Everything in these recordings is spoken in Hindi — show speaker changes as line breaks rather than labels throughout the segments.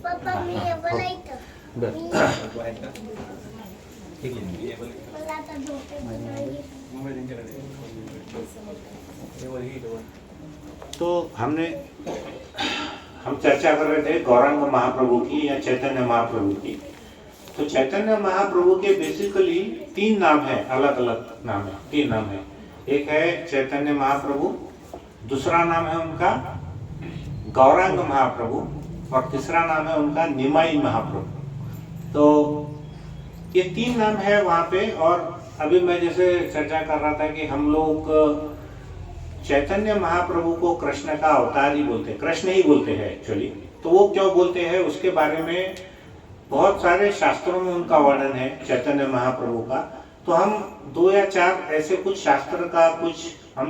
पप्पा मी हे बोलायचं
तो हम चर्चा कर रहे थे गौरांग महाप्रभु की या चैतन्य महाप्रभु की। तो चैतन्य महाप्रभु के बेसिकली 3 नाम है, अलग अलग नाम है, 3 नाम है। एक है चैतन्य महाप्रभु, दूसरा नाम है उनका गौरांग महाप्रभु और तीसरा नाम है उनका निमाई महाप्रभु। तो ये 3 नाम है वहाँ पे। और अभी मैं जैसे चर्चा कर रहा था कि हम लोग चैतन्य महाप्रभु को कृष्ण का अवतार ही बोलते हैं, कृष्ण ही बोलते हैं एक्चुअली। तो वो क्यों बोलते हैं उसके बारे में बहुत सारे शास्त्रों में उनका वर्णन है चैतन्य महाप्रभु का। तो हम 2 या 4 ऐसे कुछ शास्त्र का कुछ हम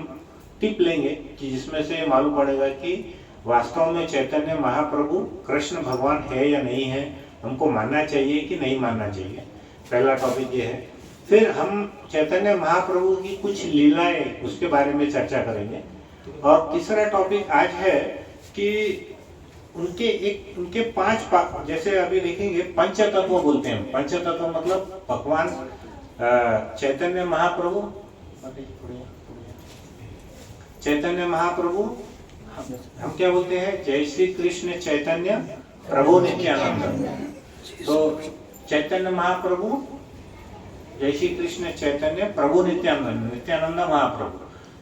टिप लेंगे कि जिसमें से मालूम पड़ेगा कि वास्तव में चैतन्य महाप्रभु कृष्ण भगवान है या नहीं है, हमको मानना चाहिए कि नहीं मानना चाहिए। पहला टॉपिक ये है। फिर हम चैतन्य महाप्रभु की कुछ लीलाएं उसके बारे में चर्चा करेंगे। और तीसरा टॉपिक आज है कि उनके 5 जैसे अभी देखेंगे पंचतत्व बोलते हैं। पंचतत्व मतलब भगवान चैतन्य महाप्रभु हम क्या बोलते हैं? जय श्री कृष्ण चैतन्य प्रभु नित्यानंद। तो चैतन्य महाप्रभु, जय श्री कृष्ण चैतन्य प्रभु नित्यानंद, नित्यानंद महाप्रभु।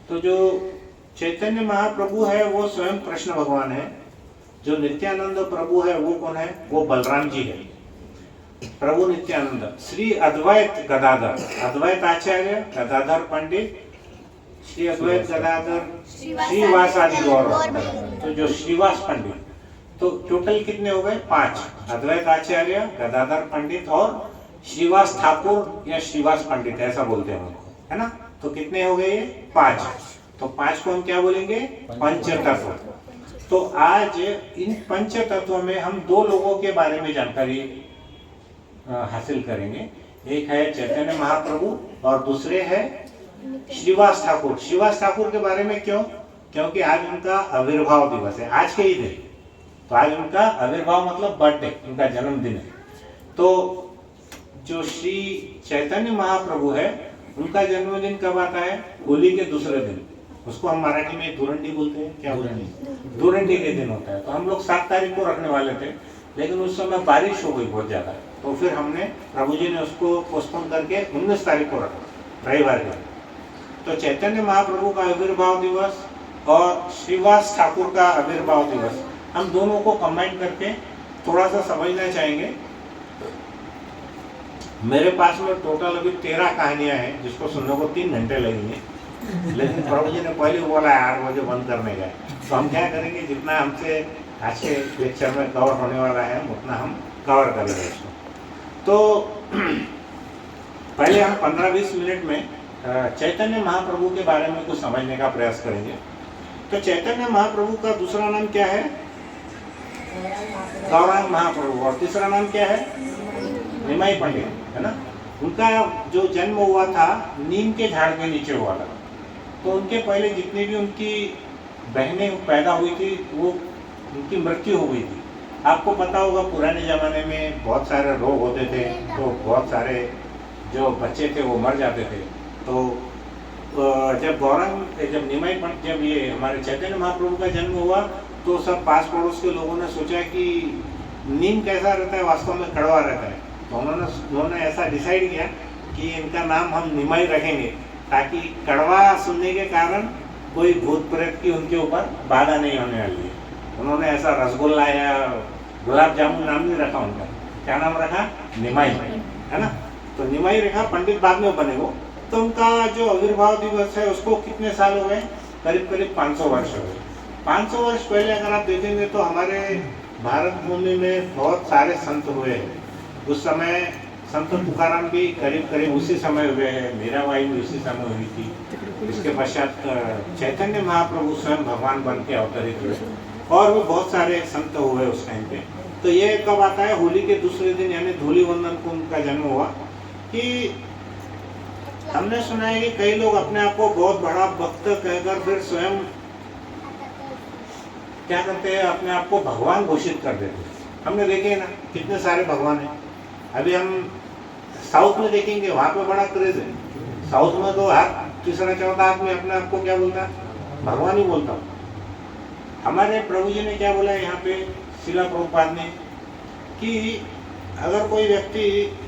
तो जो चैतन्य महाप्रभु है वो स्वयं कृष्ण भगवान है। जो नित्यानंद प्रभु है वो कौन है? वो बलराम जी है। प्रभु नित्यानंद श्री अद्वैत गदाधर, अद्वैत आचार्य गदाधर पंडित, श्री अद्वैत गदाधर श्रीवास आदि गौरव। तो जो श्रीवास पंडित, तो टोटल कितने हो गए? 5। अद्वैत आचार्य, गदाधर पंडित और श्रीवास ठाकुर या श्रीवास पंडित, ऐसा बोलते हैं उनको, है ना। तो कितने हो गए? 5। तो 5 को हम क्या बोलेंगे? पंचतत्व। तो आज इन पंचतत्व में हम 2 लोगों के बारे में जानकारी हासिल करेंगे। एक है चैतन्य महाप्रभु और दूसरे है श्रीवास ठाकुर। श्रीवास ठाकुर के बारे में क्यों? क्योंकि आज उनका आविर्भाव दिवस है, आज के ही दिन। तो आज उनका आविर्भाव मतलब बर्थडे, उनका जन्मदिन है। तो जो श्री चैतन्य महाप्रभु है उनका जन्मदिन कब आता है? होली के दूसरे दिन। उसको हम मराठी में धुरंडी बोलते हैं। क्या धुरंडी? धुरंडी के दिन होता है। तो हम लोग 7 तारीख को रखने वाले थे, लेकिन उस समय बारिश हो गई बहुत ज्यादा। तो फिर हमने, प्रभु जी ने उसको पोस्टपोन करके 19 तारीख को रखा, रविवार को। तो चैतन्य महाप्रभु का आविर्भाव दिवस और श्रीवास ठाकुर का आविर्भाव दिवस, हम दोनों को कंबाइन करके थोड़ा सा समझना चाहेंगे। मेरे पास में टोटल अभी 13 कहानियां हैं जिसको सुनने को 3 घंटे लगेंगे, लेकिन प्रभु जी ने पहले बोला 8 बजे बंद करने का। तो हम क्या करेंगे, जितना हमसे आज के लेक्चर में कवर होने वाला है उतना हम कवर करेंगे इसको। तो पहले हम 15-20 मिनट में चैतन्य महाप्रभु के बारे में कुछ समझने का प्रयास करेंगे। तो चैतन्य महाप्रभु का दूसरा नाम क्या है? गौरांग महाप्रभु। और तीसरा नाम क्या है? निमाई पंडित, है ना। उनका जो जन्म हुआ था नीम के झाड़ के नीचे हुआ था। तो उनके पहले जितनी भी उनकी बहनें पैदा हुई थी वो उनकी मृत्यु हो गई थी। आपको पता होगा पुराने ज़माने में बहुत सारे रोग होते थे, तो बहुत सारे जो बच्चे थे वो मर जाते थे। तो जब निमाई पंडित, जब ये हमारे चैतन्य महाप्रभु का जन्म हुआ तो सब पास पड़ोस के लोगों ने सोचा कि नीम कैसा रहता है, वास्तव में कड़वा रहता है। तो उन्होंने ऐसा डिसाइड किया कि इनका नाम हम निमाई रखेंगे, ताकि कड़वा सुनने के कारण कोई भूत प्रेत की उनके ऊपर बाधा नहीं होने वाली है। उन्होंने ऐसा रसगुल्ला या गुलाब जामुन नाम नहीं रखा उनका। क्या नाम रखा? निमाई, है ना। तो निमाई रखा, पंडित बाद में बने वो। तो उनका जो आविर्भाव दिवस है उसको कितने साल हो गए? करीब करीब 500 वर्ष हो गए। 500 वर्ष पहले अगर आप देखेंगे तो हमारे भारत भूमि में बहुत सारे संत हुए हैं। उस समय संत तुकाराम भी करीब करीब उसी समय हुए हैं, मीराबाई भी उसी समय हुई थी। इसके पश्चात चैतन्य महाप्रभु स्वयं भगवान बन के अवतरित हुए और भी बहुत सारे संत हुए उस टाइम पे। तो ये कब आता है? होली के दूसरे दिन, यानी धूली वंदन को उनका जन्म हुआ। कि हमने सुना है कि कई लोग अपने आप को बहुत बड़ा भक्त कहकर फिर स्वयं क्या करते हैं, अपने आप को भगवान घोषित कर देते हैं। हमने देखे ना कितने सारे भगवान हैं। अभी हम साउथ में देखेंगे, वहाँ पे बड़ा क्रेज है। साउथ में तो हर तीसरा चौथा आदमी अपने आप को क्या बोलता है, भगवान ही बोलता हूँ। हमारे प्रभु जी ने क्या बोला यहाँ पे, शिला प्रभुपाद ने, कि अगर कोई व्यक्ति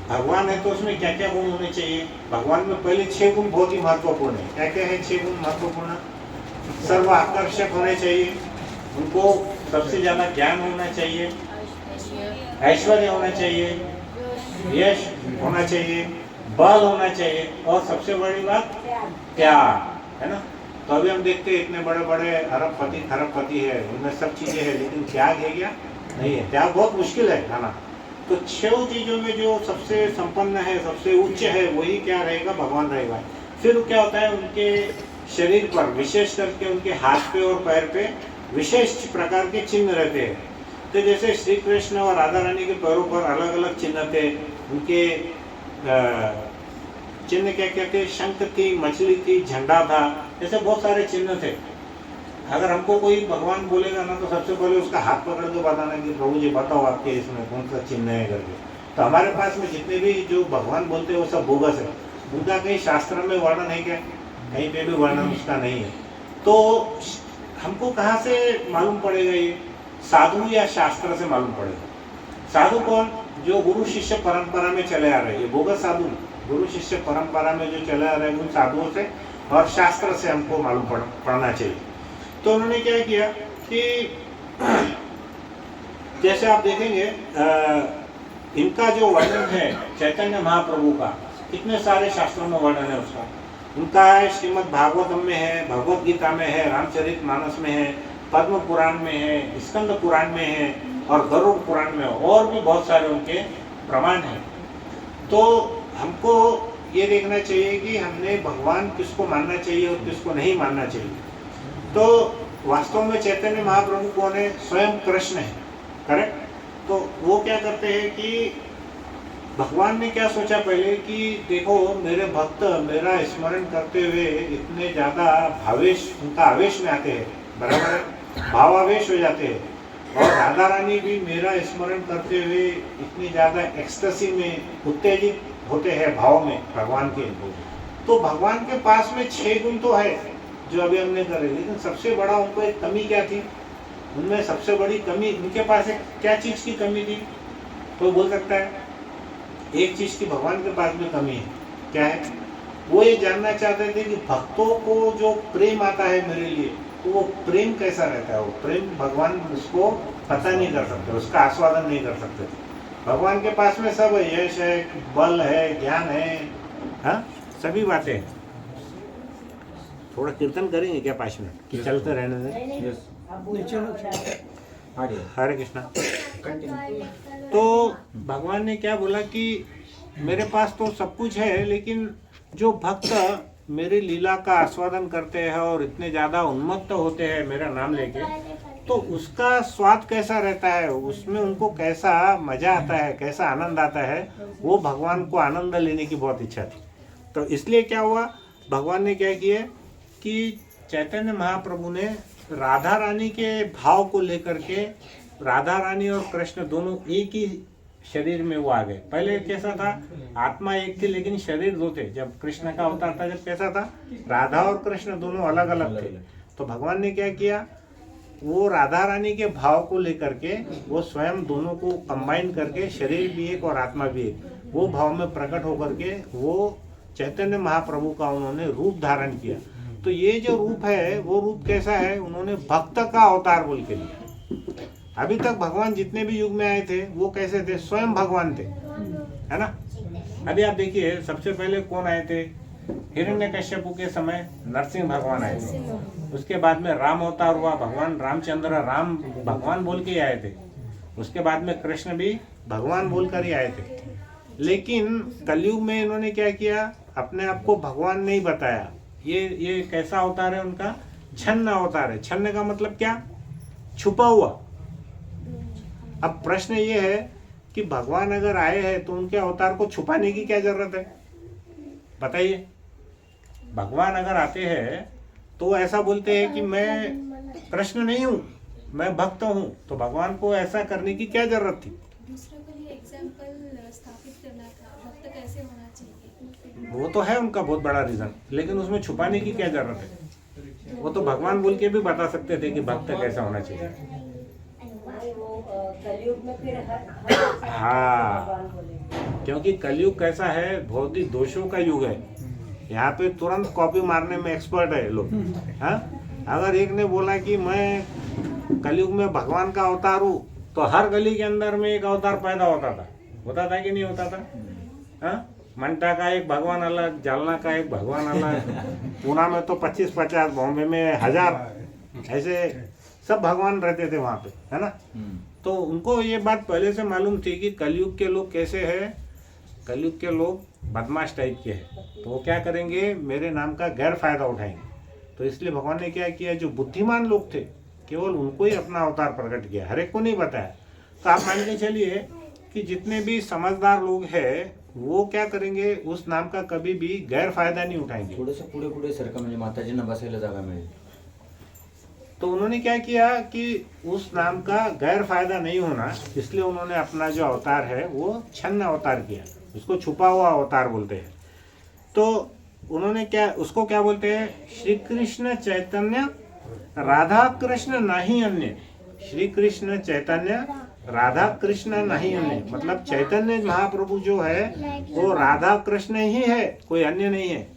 भगवान है तो उसमें क्या क्या गुण होने चाहिए। भगवान में पहले 6 गुण बहुत ही महत्वपूर्ण है। क्या क्या है 6 गुण महत्वपूर्ण? सर्व आकर्षक होने चाहिए, उनको सबसे ज्यादा ज्ञान होना चाहिए, ऐश्वर्य होना चाहिए, यश होना चाहिए, बल होना चाहिए, और सबसे बड़ी बात प्यार, है ना। तो अभी हम देखते हैं इतने बड़े बड़े अरबपति खरबपति है, उनमें सब चीजें हैं, लेकिन त्याग है क्या? नहीं है। त्याग बहुत मुश्किल है ना। तो 6 चीजों में जो सबसे संपन्न है, सबसे उच्च है, वही क्या रहेगा? भगवान रहेगा। फिर क्या होता है, उनके शरीर पर, विशेष करके उनके हाथ पे और पैर पे विशेष प्रकार के चिन्ह रहते हैं। तो जैसे श्री कृष्ण और राधा रानी के पैरों पर अलग अलग चिन्ह थे। उनके चिन्ह क्या क्या थे? शंख थी, मछली थी, झंडा था, ऐसे बहुत सारे चिन्ह थे। अगर हमको कोई भगवान बोलेगा ना, तो सबसे पहले उसका हाथ पकड़ के बताना कि प्रभु जी बताओ आपके इसमें कौन सा चिन्ह है करके। तो हमारे पास में जितने भी जो भगवान बोलते हैं वो सब बोगस है। उनका कहीं शास्त्र में वर्णन है क्या? कहीं पे भी वर्णन उसका नहीं है। तो हमको कहाँ से मालूम पड़ेगा? ये साधु या शास्त्र से मालूम पड़ेगा। साधु कौन? जो गुरु शिष्य परंपरा में चले आ रहे हैं। ये बोगस साधु गुरु शिष्य परंपरा में जो चले आ रहे हैं उन साधुओं से और शास्त्र से हमको मालूम पड़ना चाहिए। तो उन्होंने क्या किया कि जैसे आप देखेंगे इनका जो वर्णन है चैतन्य महाप्रभु का, कितने सारे शास्त्रों में वर्णन है उसका। उनका है श्रीमद् भागवतम में है, भगवत गीता में है, रामचरितमानस में है, पद्म पुराण में है, स्कंद पुराण में है और गरुड़ पुराण में है, और भी बहुत सारे उनके प्रमाण हैं। तो हमको ये देखना चाहिए कि हमने भगवान किसको मानना चाहिए और किसको नहीं मानना चाहिए। तो वास्तव में चैतन्य महाप्रभु कौन है? स्वयं कृष्ण है, करेक्ट। तो वो क्या करते हैं कि भगवान ने क्या सोचा पहले कि देखो मेरे भक्त मेरा स्मरण करते हुए इतने ज़्यादा भावेश, उनका आवेश में आते हैं, बराबर है, भावावेश हो जाते हैं। और राधा रानी भी मेरा स्मरण करते हुए इतनी ज़्यादा एक्सटेसी में उत्तेजित होते हैं भाव में भगवान के। तो भगवान के पास में 6 गुण तो है जो अभी हमने करे, लेकिन सबसे बड़ा उनको एक कमी क्या थी? उनमें सबसे बड़ी कमी उनके पास एक क्या चीज़ की कमी थी? कोई बोल सकता है? एक चीज़ की भगवान के पास में कमी है। क्या है? वो ये जानना चाहते थे कि भक्तों को जो प्रेम आता है मेरे लिए, तो वो प्रेम कैसा रहता है। वो प्रेम भगवान उसको पता नहीं कर सकते, उसका आस्वादन नहीं कर सकते थे। भगवान के पास में सब है, यश है, बल है, ज्ञान है, हाँ सभी बातें हैं। थोड़ा कीर्तन करेंगे क्या 5 मिनट कि चलते रहने दें? हरे कृष्णा। तो भगवान ने क्या बोला कि मेरे पास तो सब कुछ है, लेकिन जो भक्त मेरी लीला का आस्वादन करते हैं और इतने ज़्यादा उन्मत्त होते हैं मेरा नाम लेके, तो उसका स्वाद कैसा रहता है, उसमें उनको कैसा मज़ा आता है, कैसा आनंद आता है, वो भगवान को आनंद लेने की बहुत इच्छा थी। तो इसलिए क्या हुआ, भगवान ने क्या किया कि चैतन्य महाप्रभु ने राधा रानी के भाव को लेकर के, राधा रानी और कृष्ण दोनों एक ही शरीर में वो आ गए। पहले कैसा था, आत्मा एक थी लेकिन शरीर 2 थे। जब कृष्ण का अवतार था जब कैसा था, राधा और कृष्ण दोनों अलग अलग थे। तो भगवान ने क्या किया, वो राधा रानी के भाव को लेकर के वो स्वयं दोनों को कंबाइन करके, शरीर भी एक और आत्मा भी एक, वो भाव में प्रकट होकर के वो चैतन्य महाप्रभु का उन्होंने रूप धारण किया। तो ये जो रूप है वो रूप कैसा है, उन्होंने भक्त का अवतार बोल के लिया। अभी तक भगवान जितने भी युग में आए थे वो कैसे थे, स्वयं भगवान थे, है ना। अभी आप देखिए सबसे पहले कौन आए थे, हिरण्यकश्यप के समय नरसिंह भगवान आए थे। उसके बाद में राम अवतार हुआ, भगवान रामचंद्र राम भगवान बोल के ही आए थे। उसके बाद में कृष्ण भी भगवान बोलकर ही आए थे। लेकिन कलयुग में इन्होंने क्या किया, अपने आप को भगवान नहीं बताया। ये कैसा अवतार है उनका, छन्न अवतार है। छन्न का मतलब क्या, छुपा हुआ। अब प्रश्न ये है कि भगवान अगर आए हैं तो उनके अवतार को छुपाने की क्या जरूरत है, बताइए। भगवान अगर आते हैं तो ऐसा बोलते हैं कि मैं कृष्ण नहीं हूँ, मैं भक्त हूँ, तो भगवान को ऐसा करने की क्या जरूरत थी?
दूसरों के लिए एग्जाम्पल स्थापित करना था, भक्त कैसे होना चाहिए।
वो तो है उनका बहुत बड़ा रीजन, लेकिन उसमें छुपाने की क्या जरूरत है? वो तो भगवान बोल के भी बता सकते थे कि भक्त कैसा होना चाहिए।
कलयुग में फिर हर
हाँ,
भगवान बोले।
क्योंकि कलयुग कैसा है, बहुत ही दोषों का युग है। यहाँ पे तुरंत कॉपी मारने में एक्सपर्ट है लोग। हाँ, अगर एक ने बोला कि मैं कलयुग में भगवान का अवतार हूँ, तो हर गली के अंदर में एक अवतार पैदा होता था कि नहीं होता था? हाँ, मंटा का एक भगवान अलग, जालना का एक भगवान अलग, पूना में तो 25-50, बॉम्बे में 1000, ऐसे सब भगवान रहते थे वहाँ पे, है ना? तो उनको ये बात पहले से मालूम थी कि कलयुग के लोग कैसे हैं। कलयुग के लोग बदमाश टाइप के हैं, तो वो क्या करेंगे, मेरे नाम का गैर फायदा उठाएंगे। तो इसलिए भगवान ने क्या किया, जो बुद्धिमान लोग थे केवल उनको ही अपना अवतार प्रकट किया, हर एक को नहीं बताया। तो आप मान के चलिए कि जितने भी समझदार लोग हैं वो क्या करेंगे, उस नाम का कभी भी गैर फायदा नहीं उठाएंगे।
थोडंसं पुढे पुढे सरका, म्हणजे माताजींना बसायला जागा मिळेल।
तो उन्होंने क्या किया कि उस नाम का गैर फायदा नहीं होना, इसलिए उन्होंने अपना जो अवतार है वो छन्न अवतार किया, उसको छुपा हुआ अवतार बोलते हैं। तो उन्होंने क्या, उसको क्या बोलते हैं, श्री कृष्ण चैतन्य राधा कृष्ण नहीं अन्य। श्री कृष्ण चैतन्य राधा कृष्ण नहीं अन्य, मतलब चैतन्य महाप्रभु जो है वो राधा कृष्ण ही है, कोई अन्य नहीं है।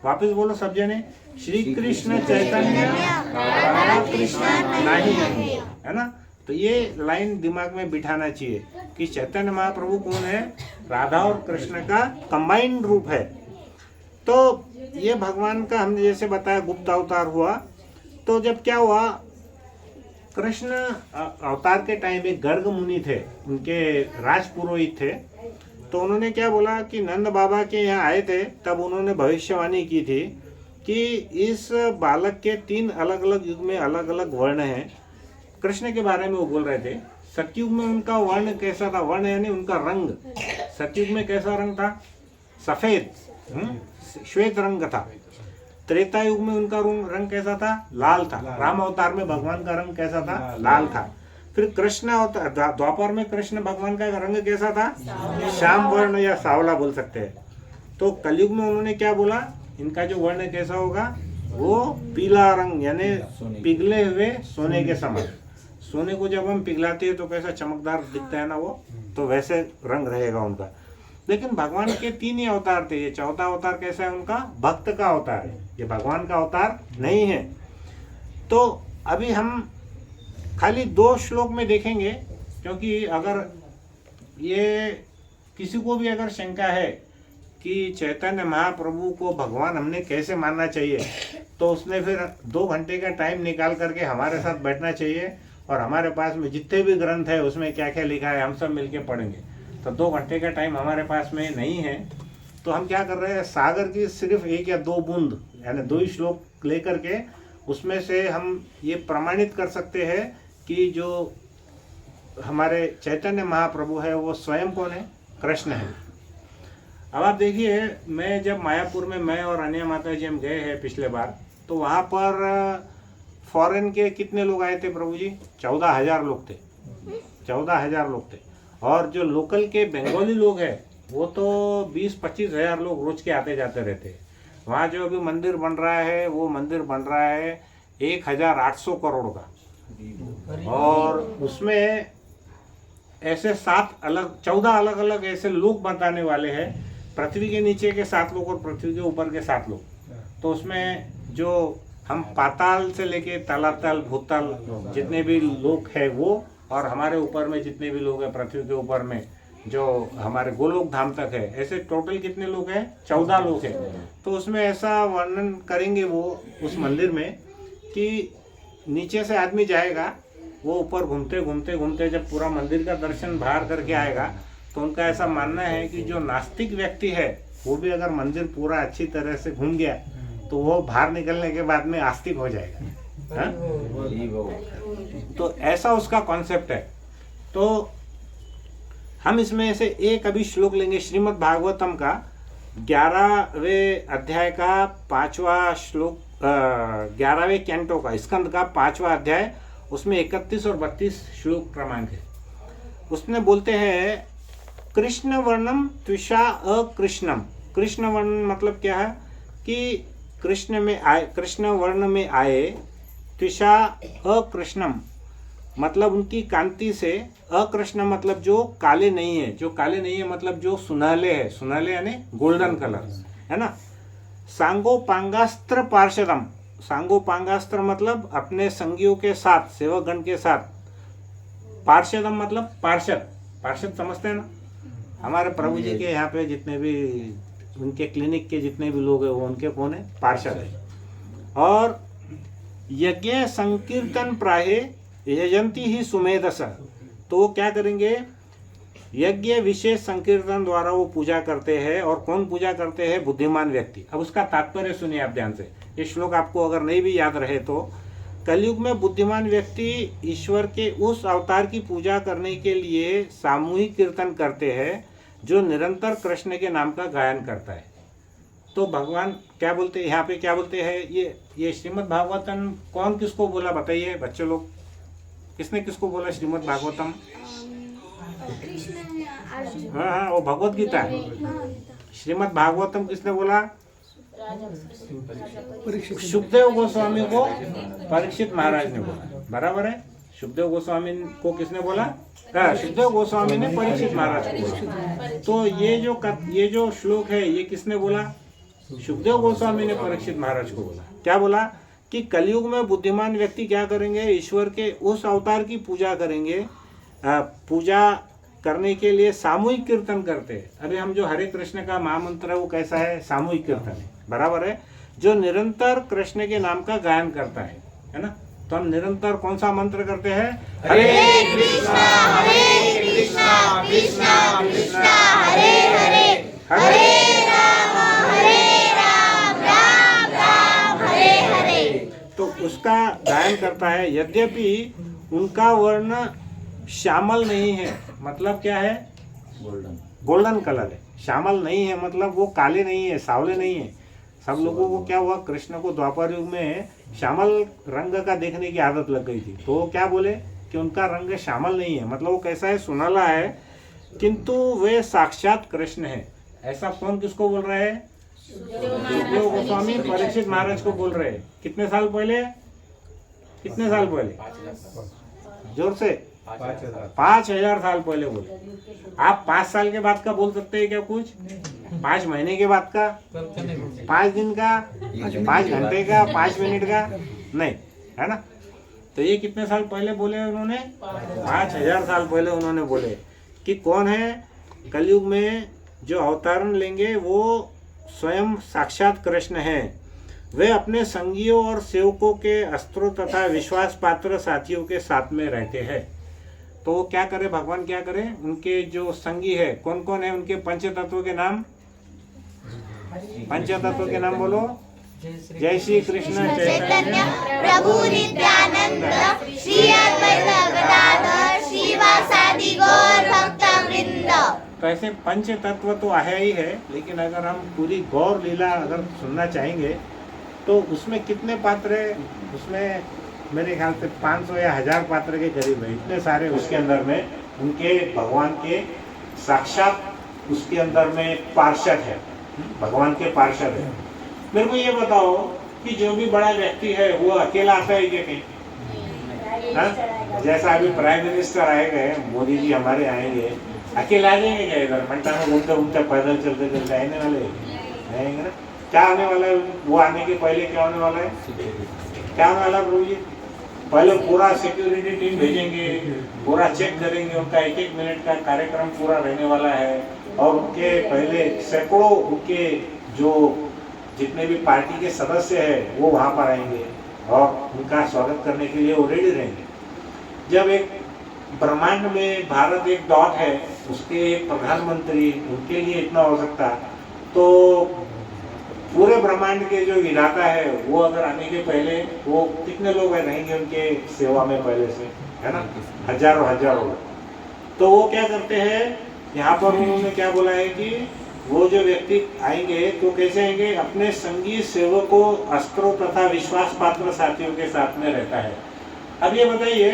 वापस बोलो सब जने, श्री कृष्ण चैतन्य राधा कृष्ण नहीं अन्य, है ना? तो ये लाइन दिमाग में बिठाना चाहिए कि चैतन्य महाप्रभु कौन है, राधा और कृष्ण का कंबाइंड रूप है। तो ये भगवान का हमने जैसे बताया गुप्त अवतार हुआ। तो जब क्या हुआ, कृष्ण अवतार के टाइम एक गर्ग मुनि थे, उनके राजपुरोहित थे। तो उन्होंने क्या बोला कि नंद बाबा के यहाँ आए थे, तब उन्होंने भविष्यवाणी की थी कि इस बालक के 3 अलग अलग युग में अलग अलग वर्ण हैं। कृष्ण के बारे में वो बोल रहे थे। सतयुग में उनका वर्ण कैसा था, वर्ण यानी उनका रंग। सतयुग में कैसा रंग था, सफेद श्वेत रंग था। त्रेता युग में उनका रंग कैसा था, लाल था। राम अवतार में भगवान का रंग कैसा था, लाल था। फिर कृष्ण अवतार द्वापर में कृष्ण भगवान का रंग कैसा था, श्याम वर्ण या सावला बोल सकते हैं। तो कलयुग में उन्होंने क्या बोला, इनका जो वर्ण कैसा होगा, वो पीला रंग यानी पिघले हुए सोने के समान। सोने को जब हम पिघलाते हैं तो कैसा चमकदार दिखता है ना, वो तो वैसे रंग रहेगा उनका। लेकिन भगवान के 3 ही अवतार थे। ये चौथा अवतार कैसा है उनका, भक्त का अवतार है, ये भगवान का अवतार नहीं है। तो अभी हम खाली 2 श्लोक में देखेंगे, क्योंकि अगर ये किसी को भी अगर शंका है कि चैतन्य महाप्रभु को भगवान हमने कैसे मानना चाहिए, तो उसने फिर 2 घंटे का टाइम निकाल करके हमारे साथ बैठना चाहिए, और हमारे पास में जितने भी ग्रंथ है उसमें क्या क्या लिखा है हम सब मिलके पढ़ेंगे। तो 2 घंटे का टाइम हमारे पास में नहीं है। तो हम क्या कर रहे हैं, सागर की सिर्फ 1 या 2 बूंद यानी 2 ही श्लोक लेकर के उसमें से हम ये प्रमाणित कर सकते हैं कि जो हमारे चैतन्य महाप्रभु है वो स्वयं कौन है, कृष्ण है। अब आप देखिए, मैं जब मायापुर में मैं और अन्य माता जी हम गए हैं पिछले बार, तो वहाँ पर फॉरेन के कितने लोग आए थे प्रभु जी, 14,000 लोग थे। 14,000 लोग थे। और जो लोकल के बंगाली लोग हैं वो तो 20-25 हज़ार लोग रोज के आते जाते रहते हैं। वहाँ जो अभी मंदिर बन रहा है वो मंदिर बन रहा है 1,800 करोड़ का, और उसमें ऐसे 14 अलग अलग ऐसे लोग बताने वाले हैं, पृथ्वी के नीचे के 7 लोग और पृथ्वी के ऊपर के 7 लोग। तो उसमें जो हम पाताल से लेके तलातल भूतल जितने भी लोग हैं वो, और हमारे ऊपर में जितने भी लोग हैं पृथ्वी के ऊपर में जो हमारे गोलोक धाम तक है, ऐसे टोटल कितने लोग हैं, 14 लोग हैं। तो उसमें ऐसा वर्णन करेंगे वो उस मंदिर में कि नीचे से आदमी जाएगा, वो ऊपर घूमते घूमते घूमते जब पूरा मंदिर का दर्शन बाहर करके आएगा, तो उनका ऐसा मानना है कि जो नास्तिक व्यक्ति है वो भी अगर मंदिर पूरा अच्छी तरह से घूम गया तो वो बाहर निकलने के बाद में आस्तिक हो जाएगा। तो ऐसा उसका कॉन्सेप्ट है। तो हम इसमें से एक अभी श्लोक लेंगे, श्रीमद् भागवतम का 11वें अध्याय का 5वां श्लोक, 11वें कैंटो का स्कंद का 5वां अध्याय उसमें 31 और 32 श्लोक क्रमांक है। उसमें बोलते हैं कृष्ण वर्णम त्विषा अकृष्णम। कृष्ण वर्ण मतलब क्या है कि कृष्ण वर्ण में आए, त्विषा अकृष्णम मतलब उनकी कांति से, अकृष्ण मतलब जो काले नहीं है, जो काले नहीं है मतलब जो सुनहले है, सुनहले यानी गोल्डन कलर है ना। सांगोपांगास्त्र पार्षदम, सांगोपांगास्त्र मतलब अपने संगियों के साथ, सेवकगण के साथ। पार्षदम मतलब पार्षद, पार्षद समझते हैं ना, हमारे प्रभु जी के यहाँ पे जितने भी उनके क्लिनिक के जितने भी लोग हैं वो उनके कौन है, पार्षद है। और यज्ञ संकीर्तन प्राहे यजंती ही सुमेधस, तो वो क्या करेंगे, यज्ञ विशेष संकीर्तन द्वारा वो पूजा करते हैं। और कौन पूजा करते हैं, बुद्धिमान व्यक्ति। अब उसका तात्पर्य सुनिए आप ध्यान से, ये श्लोक आपको अगर नहीं भी याद रहे तो, कलयुग में बुद्धिमान व्यक्ति ईश्वर के उस अवतार की पूजा करने के लिए सामूहिक कीर्तन करते हैं जो निरंतर कृष्ण के नाम का गायन करता है। तो भगवान क्या बोलते हैं यहाँ पे, क्या बोलते हैं, ये श्रीमद् भागवतम कौन किसको बोला बताइए बच्चे लोग, किसने किसको बोला श्रीमद् भागवतम?
कृष्ण है, अर्जुन।
हाँ, वो भगवत गीता है। श्रीमद् भागवतम किसने बोला? सुखदेव गोस्वामी को परीक्षित महाराज ने बोला, बराबर है। सुखदेव गोस्वामी को किसने बोला? सुखदेव गोस्वामी ने परीक्षित महाराज को बोला। तो ये जो श्लोक है ये किसने बोला? सुखदेव गोस्वामी ने परीक्षित महाराज को बोला। क्या बोला कि कलयुग में बुद्धिमान व्यक्ति क्या करेंगे, ईश्वर के उस अवतार की पूजा करेंगे। पूजा करने के लिए सामूहिक कीर्तन करते हैं। अरे हम जो हरे कृष्ण का महामंत्र है वो कैसा है, सामूहिक कीर्तन है, बराबर है। जो निरंतर कृष्ण के नाम का गायन करता है ना। तो हम निरंतर कौन सा मंत्र करते हैं, हरे कृष्णा कृष्णा कृष्णा हरे हरे, हरे राम राम राम हरे हरे। तो उसका गायन करता है। यद्यपि उनका वर्ण श्यामल नहीं है, मतलब क्या है, गोल्डन कलर है। श्यामल नहीं है मतलब वो काले नहीं है, सावले नहीं है। सब लोगों को क्या हुआ, कृष्ण को द्वापर युग में श्यामल रंग का देखने की आदत लग गई थी। तो वो क्या बोले कि उनका रंग श्यामल नहीं है, मतलब वो कैसा है, सुनहला है, किंतु वे साक्षात कृष्ण है। ऐसा कौन किसको बोल रहा है? सुखदेव गोस्वामी परीक्षित महाराज को बोल रहे हैं। कितने साल पहले, कितने साल पहले, जोर से 5000 साल पहले बोले। आप 5 साल के बाद का बोल सकते हैं क्या कुछ? 5 महीने के बाद का, 5 दिन का, 5 घंटे का, 5 मिनट का नहीं, है ना। तो ये कितने साल पहले बोले उन्होंने? 5000 साल पहले उन्होंने बोले कि कौन है कलयुग में जो अवतारण लेंगे वो स्वयं साक्षात कृष्ण है। वे अपने संगियों और सेवकों के अस्त्रों तथा विश्वास पात्र साथियों के साथ में रहते हैं। तो क्या करे भगवान, क्या करे, उनके जो संगी है कौन कौन है, उनके पंचतत्व के नाम, पंचतत्व के नाम बोलो। जय श्री कृष्ण चैतन्य
प्रभु नित्यानंद श्री अद्वैत गदाधर श्रीवासादि गौर भक्तवृंद।
तो ऐसे पंच तत्व तो है ही है, लेकिन अगर हम पूरी गौर लीला अगर सुनना चाहेंगे तो उसमें कितने पात्र है, उसमें मेरे ख्याल से 500 या 1000 पात्र के करीब है। इतने सारे उसके अंदर में उनके भगवान के साक्षात उसके अंदर में पार्षद है, भगवान के पार्षद है। मेरे को ये बताओ कि जो भी बड़ा व्यक्ति है वो अकेला आता है क्या कहीं? जैसा अभी प्राइम मिनिस्टर आएंगे, मोदी जी हमारे आएंगे, अकेले आ जाएंगे क्या इधर? मंटा में घूमते घूमते पैदल चलते चलते आने वाले आएंगे ना। क्या आने वाला है वो? आने के पहले क्या होने वाला है, क्या होने वाला प्रभु जी? पहले पूरा सिक्योरिटी टीम भेजेंगे, पूरा चेक करेंगे, उनका 1-1 मिनट का कार्यक्रम पूरा रहने वाला है। और उनके पहले सैकड़ों उनके जो जितने भी पार्टी के सदस्य हैं वो वहाँ पर आएंगे और उनका स्वागत करने के लिए वो रेडी रहेंगे। जब एक ब्रह्मांड में भारत एक डॉट है, उसके प्रधानमंत्री उनके लिए इतना हो सकता, तो पूरे ब्रह्मांड के जो विधाता है वो अगर आने के पहले वो कितने लोग रहेंगे उनके सेवा में पहले से, है ना, हजारों। तो वो क्या करते हैं, यहाँ पर उन्होंने क्या बोला है कि वो जो व्यक्ति आएंगे तो कैसे आएंगे, अपने संगी सेवकों, अस्त्रों तथा विश्वास पात्र साथियों के साथ में रहता है। अब ये बताइए,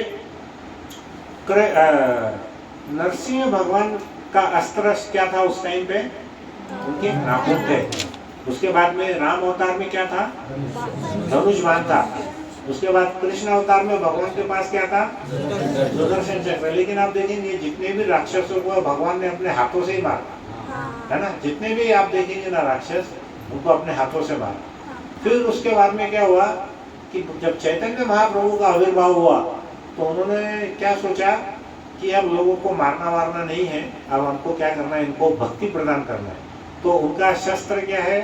नरसिंह भगवान का अस्त्र क्या था उस टाइम पे? उनके नाखून थे। उसके बाद में राम अवतार में क्या था? धनुष बाण था। उसके बाद कृष्ण अवतार में भगवान के पास क्या था? सुदर्शन चक्र। लेकिन आप देखेंगे जितने भी राक्षसों को भगवान ने अपने हाथों से ही मारा, है ना? जितने भी आप देखेंगे ना राक्षस, उनको अपने हाथों से मारा। फिर उसके बाद में क्या हुआ कि जब चैतन्य महाप्रभु का आविर्भाव हुआ तो उन्होंने क्या सोचा कि अब लोगों को मारना नहीं है, अब हमको क्या करना है, इनको भक्ति प्रदान करना है। तो उनका शस्त्र क्या है?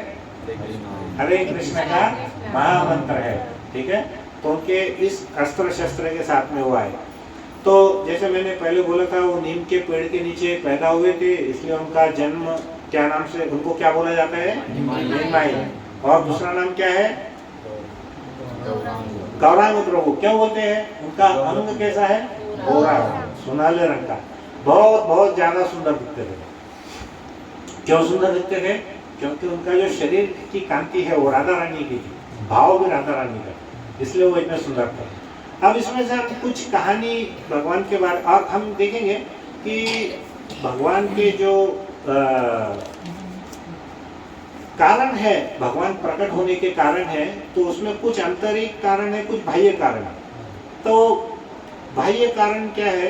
हरे कृष्ण का महामंत्र है, ठीक है। तो उनके इस अस्त्र शस्त्र के साथ में हुआ है। तो जैसे मैंने पहले बोला था, वो नीम के पेड़ के नीचे पैदा हुए थे, इसलिए उनका जन्म क्या नाम से, उनको क्या बोला जाता है? निमाई। और दूसरा नाम क्या है? गौरांग प्रभु। क्यों बोलते हैं? उनका अंग कैसा है? गोरा, सुनहले रंग का। बहुत ज्यादा सुंदर दिखते थे। क्यों सुंदर दिखते थे? क्योंकि उनका जो शरीर की कांति है वो राधा रानी की थी, भाव भी राधा रानी का, इसलिए वो इतने सुंदर थे। अब इसमें से हम कुछ कहानी भगवान के बारे, और हम देखेंगे कि भगवान के जो कारण है, भगवान प्रकट होने के कारण है, तो उसमें कुछ आंतरिक कारण है, कुछ बाह्य कारण है। तो बाह्य कारण क्या है?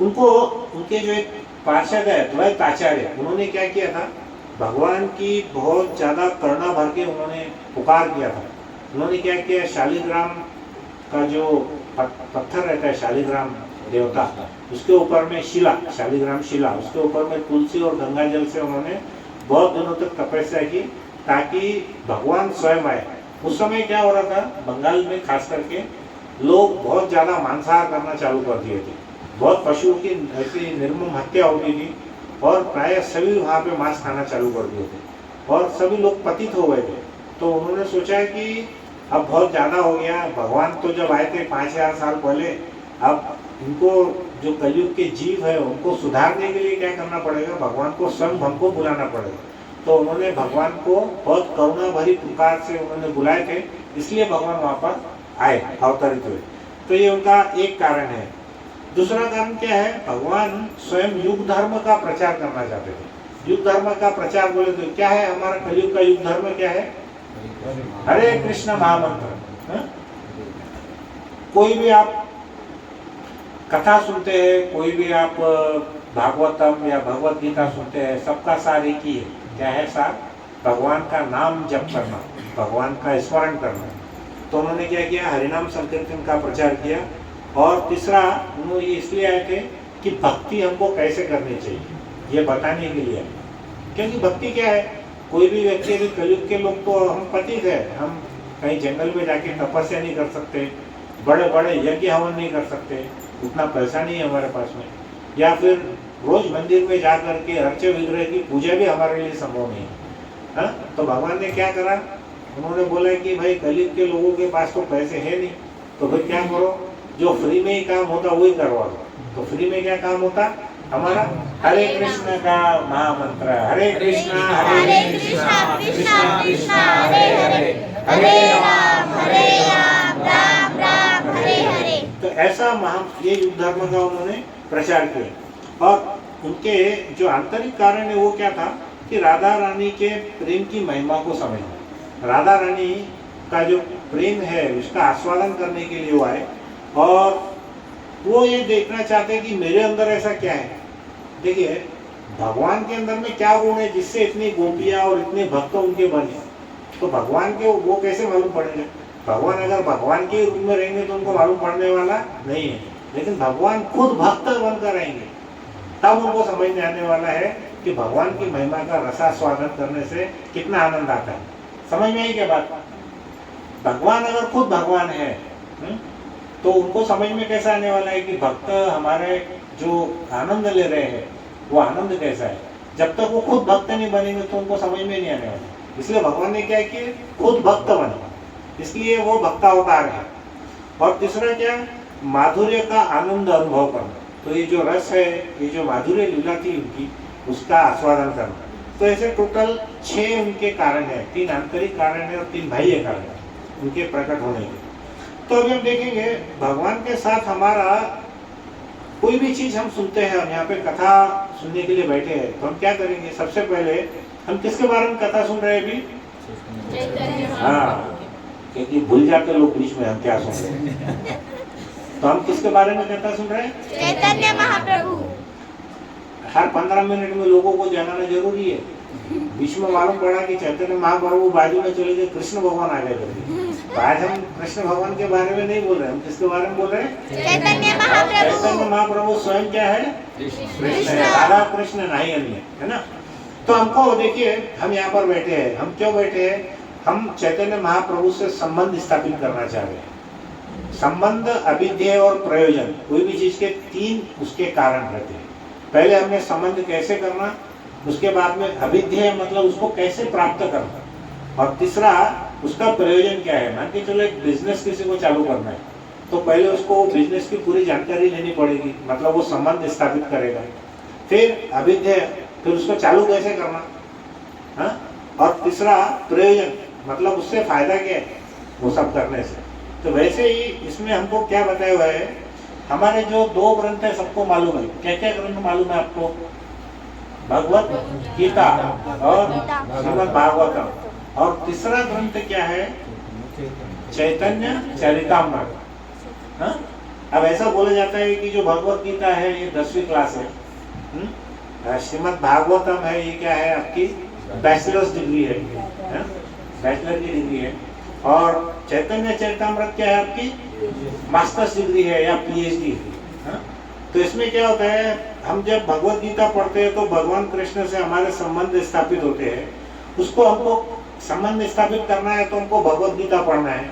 उनके जो एक पार्षद है द्वैत आचार्य, उन्होंने क्या किया था? भगवान की बहुत ज्यादा करुणा भर के उन्होंने पुकार किया था। उन्होंने क्या किया? शालिग्राम का जो पत्थर रहता है, शालिग्राम देवता, उसके ऊपर में शिला, शालिग्राम शिला, उसके ऊपर में तुलसी और गंगा जल से उन्होंने बहुत दिनों तक तपस्या की, ताकि भगवान स्वयं आए। उस समय क्या हो रहा था, बंगाल में खास करके लोग बहुत ज्यादा मांसाहार करना चालू कर दिए थे। बहुत पशुओं की ऐसी निर्मम हत्या होती थी और प्राय सभी वहाँ पे मांस खाना चालू कर दिए थे और सभी लोग पतित हो गए थे। तो उन्होंने सोचा कि अब बहुत ज़्यादा हो गया, भगवान तो जब आए थे 5000 साल पहले, अब इनको जो कलयुग के जीव है उनको सुधारने के लिए क्या करना पड़ेगा? भगवान को स्वयं हमको बुलाना पड़ेगा। तो उन्होंने भगवान को बहुत करुणा भरी पुकार से उन्होंने बुलाए थे, इसलिए भगवान वहाँ पर आए, अवतरित हुए। तो ये उनका एक कारण है। दूसरा कारण क्या है? भगवान स्वयं युग धर्म का प्रचार करना चाहते थे। युग धर्म का प्रचार बोले तो क्या है? हमारा कलयुग का युग धर्म क्या है? हरे कृष्ण महामंत्र। कोई भी आप कथा सुनते हैं, कोई भी आप भागवतम या भगवत गीता सुनते हैं, सबका सार एक ही है। क्या है सार? भगवान का नाम जप करना, भगवान का स्मरण करना। तो उन्होंने क्या किया? हरिनाम संकीर्तन का प्रचार किया। और तीसरा, उन्होंने इसलिए आए थे कि भक्ति हमको कैसे करनी चाहिए, ये बताने के लिए। क्योंकि भक्ति क्या है? कोई भी व्यक्ति, अभी कलयुग के लोग तो हम पतित है, हम कहीं जंगल में जाके तपस्या नहीं कर सकते, बड़े बड़े यज्ञ हवन नहीं कर सकते, उतना पैसा नहीं है हमारे पास में, या फिर रोज मंदिर में जा करके अर्चे विग्रह की पूजा भी हमारे लिए संभव नहीं है। तो भगवान ने क्या करा? उन्होंने बोला कि भाई कलयुग के लोगों के पास तो पैसे है नहीं, तो फिर क्या करो, जो फ्री में ही काम होता वही करवा दो। तो फ्री में क्या काम होता? हमारा हरे कृष्ण का महामंत्र, हरे कृष्णा कृष्णा कृष्णा हरे हरे, हरे राम राम राम हरे हरे। तो ऐसा ये युग धर्म का उन्होंने प्रचार किया। और उनके जो आंतरिक कारण है वो क्या था कि राधा रानी के प्रेम की महिमा को समझना। राधा रानी का जो प्रेम है उसका आस्वादन करने के लिए वो आए और वो ये देखना चाहते हैं कि मेरे अंदर ऐसा क्या है। देखिए, भगवान के अंदर में क्या गुण है जिससे इतनी गोपियां और इतने भक्त उनके बने। तो भगवान के वो कैसे मालूम पड़ेगा? भगवान अगर भगवान के रूप में रहेंगे तो उनको मालूम पड़ने वाला नहीं है, लेकिन भगवान खुद भक्त बनकर रहेंगे तब उनको समझ में आने वाला है कि भगवान की महिमा का रसास्वादन करने से कितना आनंद आता है। समझ में आई क्या बात? भगवान अगर खुद भगवान है तो उनको समझ में कैसा आने वाला है कि भक्त हमारे जो आनंद ले रहे हैं वो आनंद कैसा है। जब तक वो खुद भक्त नहीं बनेंगे तो उनको समझ में नहीं आने वाला। इसलिए भगवान ने क्या किया? खुद भक्त बने, इसलिए वो भक्तावतार है। और तीसरा क्या? माधुर्य का आनंद अनुभव करना। तो ये जो रस है, ये जो माधुर्य लीला थी उनकी, उसका आस्वादन करना। तो ऐसे टोटल 6 उनके कारण है, 3 आंतरिक कारण है और 3 बाह्य कारण है। उनके प्रकट होने की। तो अभी हम देखेंगे भगवान के साथ हमारा कोई भी चीज हम सुनते हैं, हम यहाँ पे कथा सुनने के लिए बैठे हैं, तो हम क्या करेंगे? सबसे पहले हम किसके बारे में कथा सुन रहे हैं अभी? हाँ, क्योंकि भूल जाते लोग बीच में हम क्या सुन रहे हैं। तो हम किसके बारे में कथा सुन रहे हैं?
चैतन्य महाप्रभु।
हर 15 मिनट में लोगों को जानना जरूरी है। बीच में मालूम पड़ा कि चैतन्य महाप्रभु बाजू में चले गए, कृष्ण भगवान आ गए करके। तो आज हम कृष्ण भगवान के बारे में नहीं बोल रहे, हम किसके बारे में बोल रहे हैं?
चैतन्य महाप्रभु।
चैतन्य महाप्रभु स्वयं क्या है? कृष्ण है, राधा कृष्ण नहीं अन्य, है ना। तो हमको देखिए, हम यहाँ पर बैठे हैं, हम क्यों बैठे हैं? हम चैतन्य महाप्रभु से संबंध स्थापित करना चाह रहे हैं। संबंध, अभिध्येय और प्रयोजन, कोई भी चीज के 3 उसके कारण रहते हैं। पहले हमने संबंध कैसे करना, उसके बाद में अभिध्येय मतलब उसको कैसे प्राप्त करना, और तीसरा उसका प्रयोजन क्या है। मान के चलो एक बिजनेस किसी को चालू करना है, तो पहले उसको बिजनेस की पूरी जानकारी लेनी पड़ेगी, मतलब वो संबंध स्थापित करेगा। फिर अभिध्येय, फिर उसको चालू कैसे करना, हाँ? और तीसरा प्रयोजन, मतलब उससे फायदा क्या है वो सब करने से। तो वैसे ही इसमें हमको क्या बताया हुआ है, हमारे जो 2 ग्रंथ है सबको मालूम है। क्या क्या ग्रंथ मालूम है आपको? भगवत गीता और श्रीमद् भागवतम, और तीसरा ग्रंथ क्या है? चैतन्य चरितामृत। हाँ? अब ऐसा बोला जाता है कि जो भगवत गीता है ये 10वीं क्लास है, श्रीमद् भागवतम है ये क्या है? आपकी बैचलर्स डिग्री है, बैचलर की डिग्री है, और चैतन्य चरितामृत क्या है? आपकी मास्टर्स डिग्री है या पीएचडी है। तो इसमें क्या होता है, हम जब भगवत गीता पढ़ते हैं तो भगवान कृष्ण से हमारे संबंध स्थापित होते हैं। उसको हमको संबंध स्थापित करना है तो हमको भगवत गीता पढ़ना है,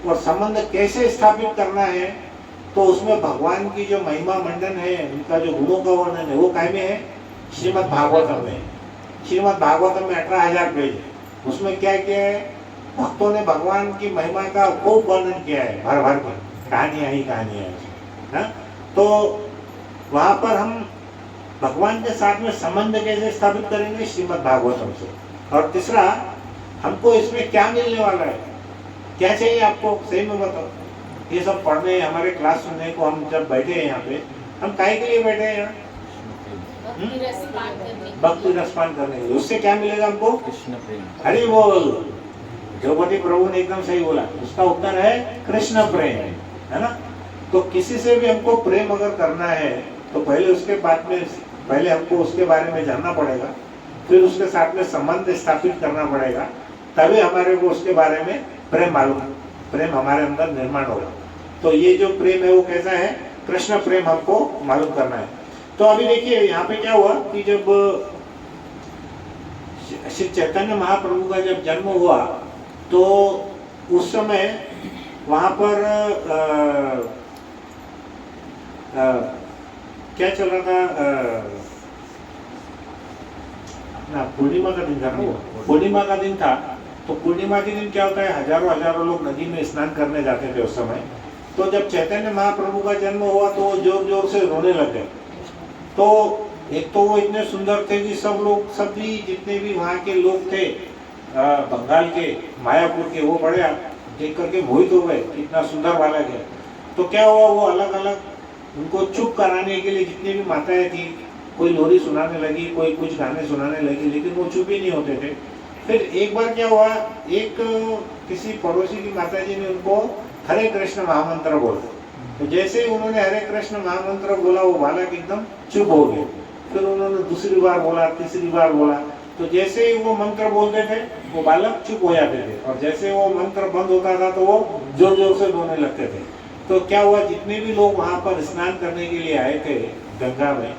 और संबंध कैसे स्थापित करना है तो उसमें भगवान की जो महिमा मंडन है, उनका जो गुणों का वर्णन है, वो काय में है? श्रीमद् भागवतम में। श्रीमद् भागवतम में 18,000 पेज है। उसमें क्या किया है? भक्तों ने भगवान की महिमा का खूब वर्णन किया है, भर भर के कहानियां ही कहानियां है। तो वहां पर हम भगवान के साथ में संबंध कैसे स्थापित करेंगे? श्रीमद् भागवतम से। और तीसरा, हमको इसमें क्या मिलने वाला है, क्या चाहिए आपको, सही में बताओ। ये सब पढ़ने, हमारे क्लास सुनने को हम जब बैठे हैं यहाँ पे, हम काहे के लिए बैठे हैं यहाँ? भक्ति रसपान करने के लिए। उससे क्या मिलेगा हमको?
कृष्ण प्रेम।
हरि बोल। द्रौपदी प्रभु ने एकदम सही बोला, उसका उत्तर है कृष्ण प्रेम, है ना। तो किसी से भी हमको प्रेम अगर करना है तो पहले उसके बाद में पहले हमको उसके बारे में जानना पड़ेगा, फिर उसके साथ में संबंध स्थापित करना पड़ेगा, तभी हमारे को उसके बारे में प्रेम हमारे अंदर निर्माण होगा। तो ये जो प्रेम है वो कैसा है? कृष्ण प्रेम हमको मालूम करना है। तो अभी देखिए यहाँ पे क्या हुआ कि जब श्री चैतन्य महाप्रभु का जब जन्म हुआ तो उस समय वहां पर क्या चल रहा था? ना पूर्णिमा का दिन था ना, पूर्णिमा का दिन था। तो पूर्णिमा के दिन क्या होता है, हजारों लोग नदी में स्नान करने जाते थे उस समय। तो जब चैतन्य महाप्रभु का जन्म हुआ तो वो जोर जोर से रोने लगे। तो एक तो वो इतने सुंदर थे कि सभी जितने भी वहाँ के लोग थे बंगाल के, मायापुर के, वो बड़े देख करके मोहित हो गए, कितना सुंदर बालक है। तो क्या हुआ, वो अलग अलग उनको चुप कराने के लिए जितनी भी माताएं थी, कोई लोरी सुनाने लगी, कोई कुछ गाने सुनाने लगी, लेकिन वो चुप ही नहीं होते थे। फिर एक बार क्या हुआ, एक किसी पड़ोसी की माता जी ने उनको हरे कृष्ण महामंत्र बोला। तो जैसे ही उन्होंने हरे कृष्ण महामंत्र बोला वो बालक एकदम चुप हो गए। फिर उन्होंने दूसरी बार बोला, तीसरी बार बोला, तो जैसे ही वो मंत्र बोलते थे वो बालक चुप हो जाते थे, और जैसे वो मंत्र बंद होता था तो वो जोर जोर से रोने लगते थे। तो क्या हुआ, जितने भी लोग वहां पर स्नान करने के लिए आए थे गंगा में,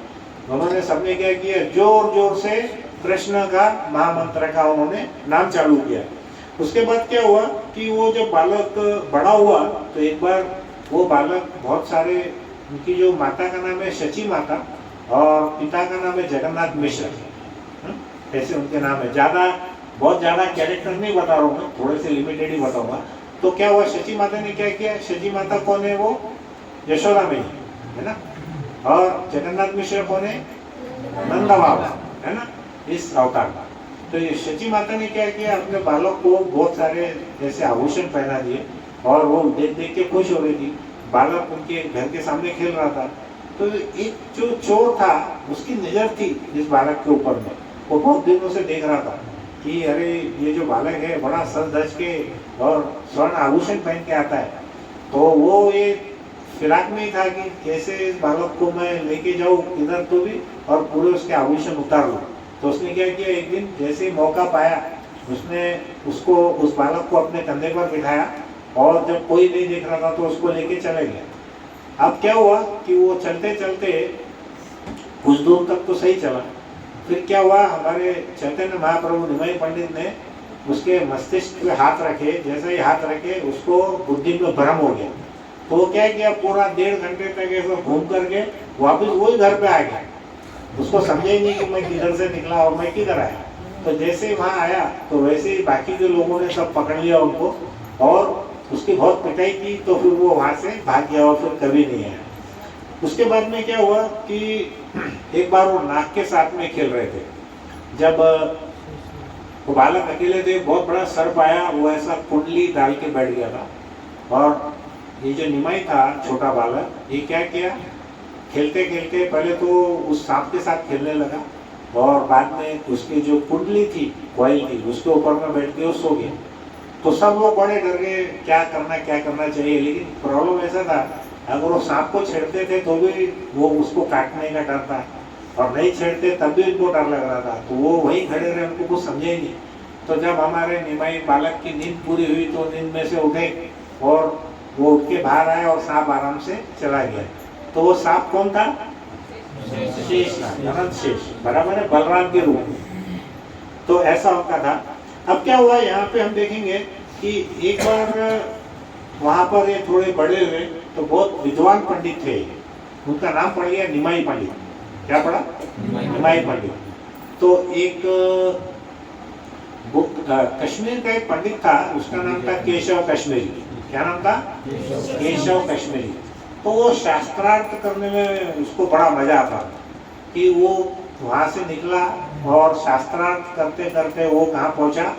उन्होंने सबने क्या किया, जोर जोर से कृष्ण का महामंत्र का उन्होंने नाम चालू किया। उसके बाद क्या हुआ कि वो जब बालक बड़ा हुआ तो एक बार वो बालक बहुत सारे, उनकी जो माता का नाम है शची माता और पिता का नाम है जगन्नाथ मिश्र, ऐसे उनके नाम है। बहुत ज्यादा कैरेक्टर नहीं बता रहा हूँ मैं, थोड़े से लिमिटेड ही बताऊंगा। तो क्या हुआ, शची माता ने क्या किया, शची माता कौन है, वो यशोदा में है ना, और जगन्नाथ मिश्र कौन है, नंदा बाबा है ना, इस अवतार का। तो ये शची माता ने क्या किया, अपने बालक को बहुत सारे जैसे आभूषण पहना दिए और वो देख देख के खुश हो रही थी। बालक उनके घर के सामने खेल रहा था, तो एक जो चोर था उसकी नजर थी इस बालक के ऊपर में। वो बहुत दिनों से देख रहा था कि अरे ये जो बालक है बड़ा सज धज के और स्वर्ण आभूषण पहन के आता है। तो वो ये फिराक में ही था कि कैसे इस बालक को मैं लेके जाऊँ इधर तो भी और पूरे उसके आभूषण उतार लूँ। तो उसने क्या किया, एक दिन जैसे ही मौका पाया उसने उसको उस बालक को अपने कंधे पर बिठाया और जब कोई नहीं देख रहा था तो उसको लेके चले गया। अब क्या हुआ कि वो चलते चलते कुछ दूर तक तो सही चला, फिर क्या हुआ, हमारे चैतन्य महाप्रभु निमाई पंडित ने उसके मस्तिष्क पे हाथ रखे, जैसे ही हाथ रखे उसको बुद्धि में भ्रम हो गया। तो वो क्या किया, पूरा 1.5 घंटे तक ऐसा घूम करके वापस वही घर पे आ गया। उसको समझे ही नहीं कि मैं किधर से निकला और मैं किधर आया। तो जैसे ही वहाँ आया तो वैसे ही बाकी के लोगों ने सब पकड़ लिया उनको और उसकी बहुत पिटाई की। तो फिर वो वहाँ से भाग गया और फिर कभी नहीं आया। उसके बाद में क्या हुआ कि एक बार वो नाग के साथ में खेल रहे थे। जब वो बालक अकेले थे, बहुत बड़ा सर्प आया, वो ऐसा कुंडली डाल के बैठ गया था। और ये जो निमाई था छोटा बालक, ये क्या किया, खेलते खेलते पहले तो उस सांप के साथ खेलने लगा और बाद में उसकी जो कुंडली थी कोयल की उसके ऊपर में बैठ के वो सो गया। तो सब लोग बड़े डर गए, क्या करना चाहिए। लेकिन प्रॉब्लम ऐसा था, अगर वो सांप को छेड़ते थे तो भी वो उसको काटने का डर था और नहीं छेड़ते तब भी उनको डर लग रहा था। तो वो वहीं खड़े रहे, उनको कुछ समझे ही नहीं। तो जब हमारे निमाई बालक की नींद पूरी हुई तो नींद में से उठे और वो उठ के बाहर आए और सांप आराम से चला गया। तो वो सांप कौन था, शेष नाग, अनंत शेष, बराबर है, बलराम के रूप में। तो ऐसा होता था। अब क्या हुआ, यहाँ पे हम देखेंगे कि एक बार वहां पर ये थोड़े बड़े हुए तो बहुत विद्वान पंडित थे, उनका नाम पड़ गया निमाई पंडित। क्या पड़ा, निमाई पंडित। तो एक कश्मीर का एक पंडित था, उसका नाम था केशव कश्मीरी। क्या नाम था, केशव कश्मीरी। तो वो शास्त्रार्थ करने में उसको बड़ा मजा आता कि वो वहां से निकला और शास्त्रार्थ करते करते वो कहाँ पहुंचा,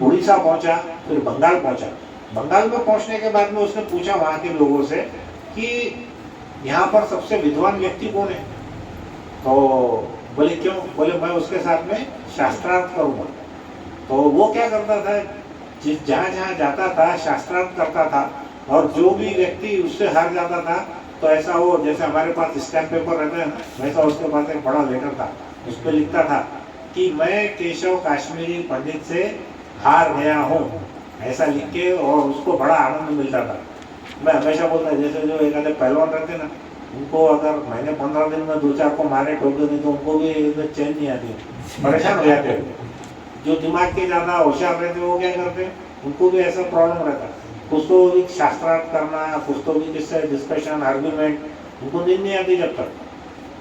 उड़ीसा पहुंचा, फिर बंगाल पहुंचा। बंगाल में पहुंचने के बाद में उसने पूछा वहां के लोगों से कि यहाँ पर सबसे विद्वान व्यक्ति कौन है। तो बोले क्यों, बोले मैं उसके साथ में शास्त्रार्थ करूंगा। तो वो क्या करता था, जहाँ जहाँ जाता था शास्त्रार्थ करता था और जो भी व्यक्ति उससे हार जाता था तो ऐसा वो, जैसे हमारे पास स्टैम्प पेपर रहता है ना, वैसा उसके पास एक बड़ा लेटर था, उस पर लिखता था कि मैं केशव कश्मीरी पंडित से हार गया हूँ, ऐसा लिख के, और उसको बड़ा आनंद मिलता था। मैं हमेशा बोलता, जैसे जो एक आधे पहलवान रहते ना, उनको अगर महीने 15 दिन में 2-4 को मारे ठोके नहीं तो उनको भी चैन नहीं आती, परेशान हो जाते। जो दिमाग के ज़्यादा होशियार रहते वो क्या करते, उनको भी ऐसा प्रॉब्लम रहता, कुछ तो भी शास्त्रार्थ करना, कुछ तो भी किससे डिस्कशन आर्ग्यूमेंट, उनको नींद नहीं आती जब तक।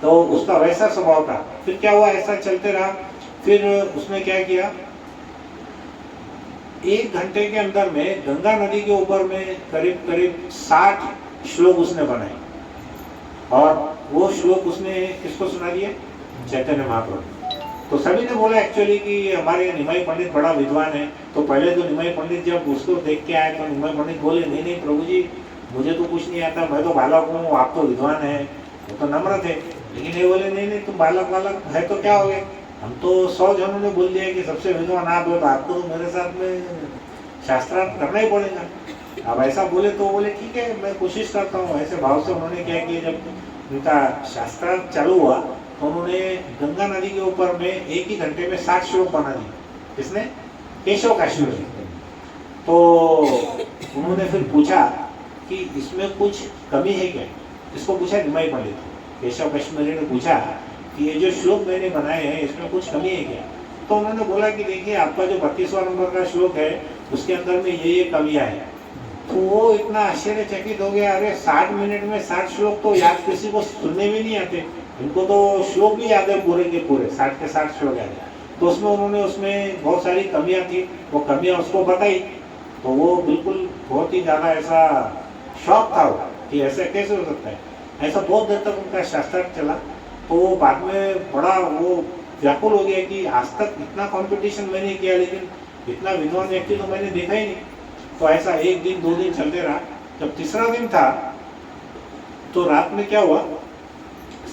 तो उसका वैसा स्वभाव था। फिर क्या हुआ, ऐसा चलते रहा। फिर उसने क्या किया, 1 घंटे के अंदर में गंगा नदी के ऊपर में करीब करीब 60 श्लोक उसने बनाए और वो श्लोक उसने किसको सुना दिए, चैतन्य महाप्रभु। तो सभी ने बोला एक्चुअली कि हमारे निमाई पंडित बड़ा विद्वान है। तो पहले तो निमाई पंडित जब उसको देख के आए तो निमाई पंडित बोले, नहीं नहीं प्रभु जी, मुझे तो कुछ नहीं आता, मैं तो बालक हूँ, आप तो विद्वान है। वो तो नम्र थे। लेकिन ये बोले, नहीं नहीं तुम बालक है तो क्या हो गए, हम तो 100 जनों ने बोल दिया कि सबसे विद्वान आप हो, तो आपको तो मेरे साथ में शास्त्रार्थ करना ही पड़ेगा। अब ऐसा बोले तो बोले ठीक है, मैं कोशिश करता हूँ। ऐसे भाव से उन्होंने क्या किया, जब उनका शास्त्रार्थ चालू हुआ तो उन्होंने गंगा नदी के ऊपर में 1 ही घंटे में 60 श्लोक बना दिए। किसने, केशव कश्मीरी। तो उन्होंने फिर पूछा कि इसमें कुछ कमी है क्या, इसको पूछा निमाई पंडित। केशव कश्मीरी ने पूछा कि ये जो श्लोक मैंने बनाए हैं इसमें कुछ कमी है क्या। तो उन्होंने बोला कि देखिए आपका जो 32वां नंबर का श्लोक है उसके अंदर में ये कमियां हैं। तो वो इतना आश्चर्यचकित हो गया, अरे 60 मिनट में 60 श्लोक तो याद किसी को सुनने में नहीं आते, इनको तो श्लोक भी याद है पूरे के पूरे, 60 के 60 श्लोक याद है। तो उसमें उन्होंने उसमें बहुत सारी कमियां थी, वो कमियां उसको बताई। तो वो बिल्कुल बहुत ही ज़्यादा ऐसा शौक था वो कि ऐसा कैसे हो सकता है। ऐसा बहुत देर तक उनका शास्त्रार्थ चला। तो वो बाद में बड़ा वो व्याकुल हो गया कि आज तक इतना कंपटीशन मैंने किया लेकिन इतना विद्वान व्यक्ति तो मैंने देखा ही नहीं। तो ऐसा 1 दिन 2 दिन चलते रहा। जब तीसरा दिन था तो रात में क्या हुआ,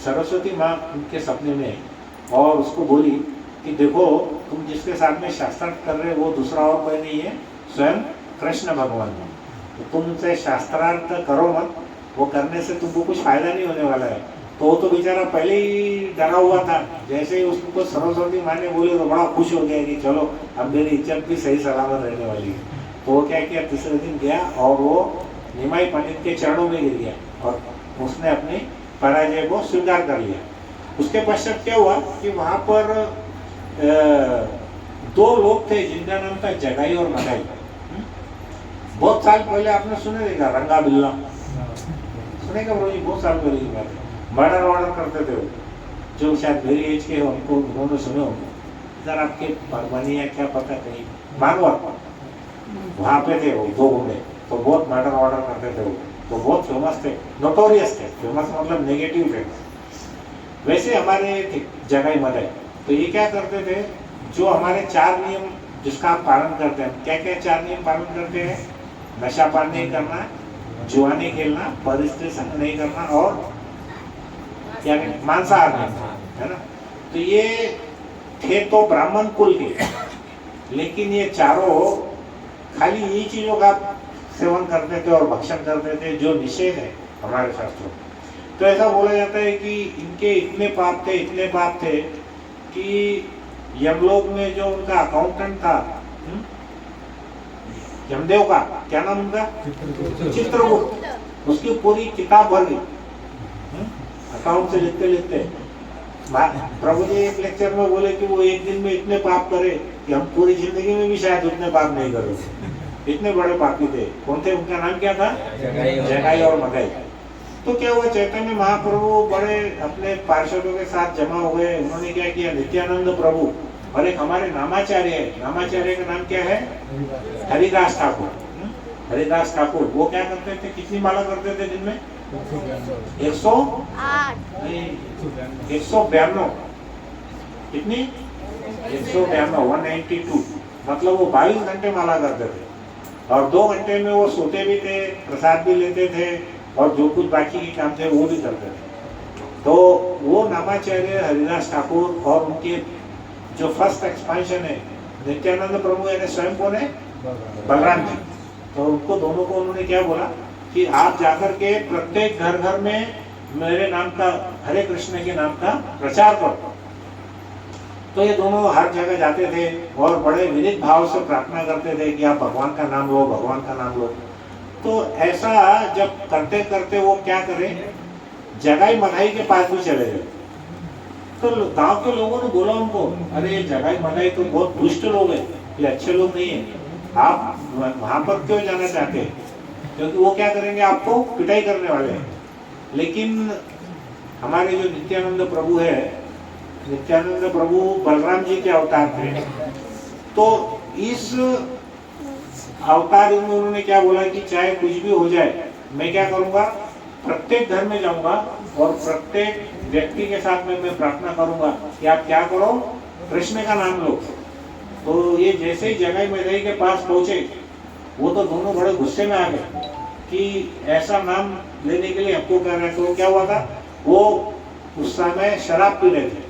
सरस्वती माँ उनके सपने में और उसको बोली कि देखो तुम जिसके साथ में शास्त्रार्थ कर रहे हो वो दूसरा और कोई नहीं है, स्वयं कृष्ण भगवान। तो तुम उनसे शास्त्रार्थ करो मत, वो करने से तुमको कुछ फायदा नहीं होने वाला है। तो वो तो बेचारा पहले ही डरा हुआ था। जैसे ही उसको सरस्वती माँ ने बोले तो बड़ा खुश हो गया कि चलो अब मेरी इज्जत भी सही सलामत रहने वाली है। तो वो क्या किया, तीसरे दिन गया और वो निमाई पंडित के चरणों में गिर गया और उसने अपनी पराजय को स्वीकार कर लिया। उसके पश्चात क्या हुआ कि वहाँ पर 2 लोग थे जिनका नाम था जगाई और मदाई। बहुत साल पहले आपने सुने देगा रंगा बिल्ला, सुनेगा ब्रो जी, बहुत साल पहले की बात है। मर्डर ऑर्डर करते थे वो, जो शायद मेरी एज के उनको उन्होंने सुने होंगे। इधर आपके बागवानी या क्या पता कहीं मानवर वहाँ पे थे वो 2 गुंडे, तो बहुत मर्डर ऑर्डर करते थे वो, तो बहुत फेमस थे, नोटोरियस थे। फेमस मतलब नेगेटिव फेमस। वैसे हमारे थे जगाई मदाई। तो ये क्या करते थे, जो हमारे 4 नियम जिसका आप पालन करते हैं, क्या क्या 4 नियम पालन करते हैं, नशा पान नहीं करना, जुआ नहीं खेलना, परिस्थिति संग नहीं करना और क्या मांसाहार नहीं, है ना। तो ये थे तो ब्राह्मण कुल के, लेकिन ये चारों खाली यही चीजों का सेवन करते थे और भक्षण करते थे जो निषेध है हमारे शास्त्रों। तो ऐसा बोला जाता है कि इनके इतने पाप थे कि यमलोक में जो उनका अकाउंटेंट था, यमदेव का क्या नाम उनका, चित्रगुप्त, उसकी पूरी किताब भर गई अकाउंट से लिखते लिखते। प्रभु जी एक लेक्चर में बोले कि वो एक दिन में इतने पाप करे कि हम पूरी जिंदगी में भी शायद उतने पाप नहीं करेंगे। इतने बड़े पापी थे। कौन थे, उनका नाम क्या था, जगाई और मदाई। तो क्या हुआ, चैतन्य महाप्रभु बड़े अपने पार्षदों के साथ जमा हो गए। उन्होंने क्या किया, नित्यानंद प्रभु और एक हमारे नामाचार्य है, नामाचार्य का नाम क्या है, हरिदास ठाकुर। हरिदास ठाकुर वो क्या करते थे, कितनी माला करते थे दिन में, 192। कितनी, 192, मतलब वो 22 घंटे माला करते थे और 2 घंटे में वो सोते भी थे, प्रसाद भी लेते थे और जो कुछ बाकी के काम थे वो भी करते थे। तो वो नामाचार्य हरिदास ठाकुर और उनके जो फर्स्ट एक्सपेंशन है नित्यानंद प्रभु यानी स्वयं कौन है, बलराम जी। तो उनको दोनों को उन्होंने क्या बोला कि आप जाकर के प्रत्येक घर घर में मेरे नाम का, हरे कृष्ण के नाम का प्रचार करो। तो ये दोनों हर जगह जाते थे और बड़े विनीत भाव से प्रार्थना करते थे कि आप भगवान का नाम लो, भगवान का नाम लो। तो ऐसा जब करते करते वो क्या करें, जगाई मदाई के पास भी चले गए। तो गांव के लोगों ने बोला उनको, अरे जगाई मदाई तो बहुत दुष्ट लोग हैं, ये अच्छे लोग नहीं है, आप वहां पर क्यों जाना चाहते हैं, क्योंकि वो क्या करेंगे, आपको पिटाई करने वाले हैं। लेकिन हमारे जो नित्यानंद प्रभु है, नित्यानंद प्रभु बलराम जी के अवतार थे। तो इस अवतार में उन्होंने क्या बोला कि चाहे कुछ भी हो जाए, मैं क्या करूंगा, प्रत्येक घर में जाऊंगा और प्रत्येक व्यक्ति के साथ में मैं प्रार्थना करूंगा कि आप क्या करो, कृष्ण का नाम लो। तो ये जैसे ही जगाई मदाई के पास पहुंचे, वो तो दोनों बड़े गुस्से में आ गए कि ऐसा नाम लेने के लिए हमको कह रहे हैं। तो क्या हुआ था, वो उस समय शराब पी रहे थे।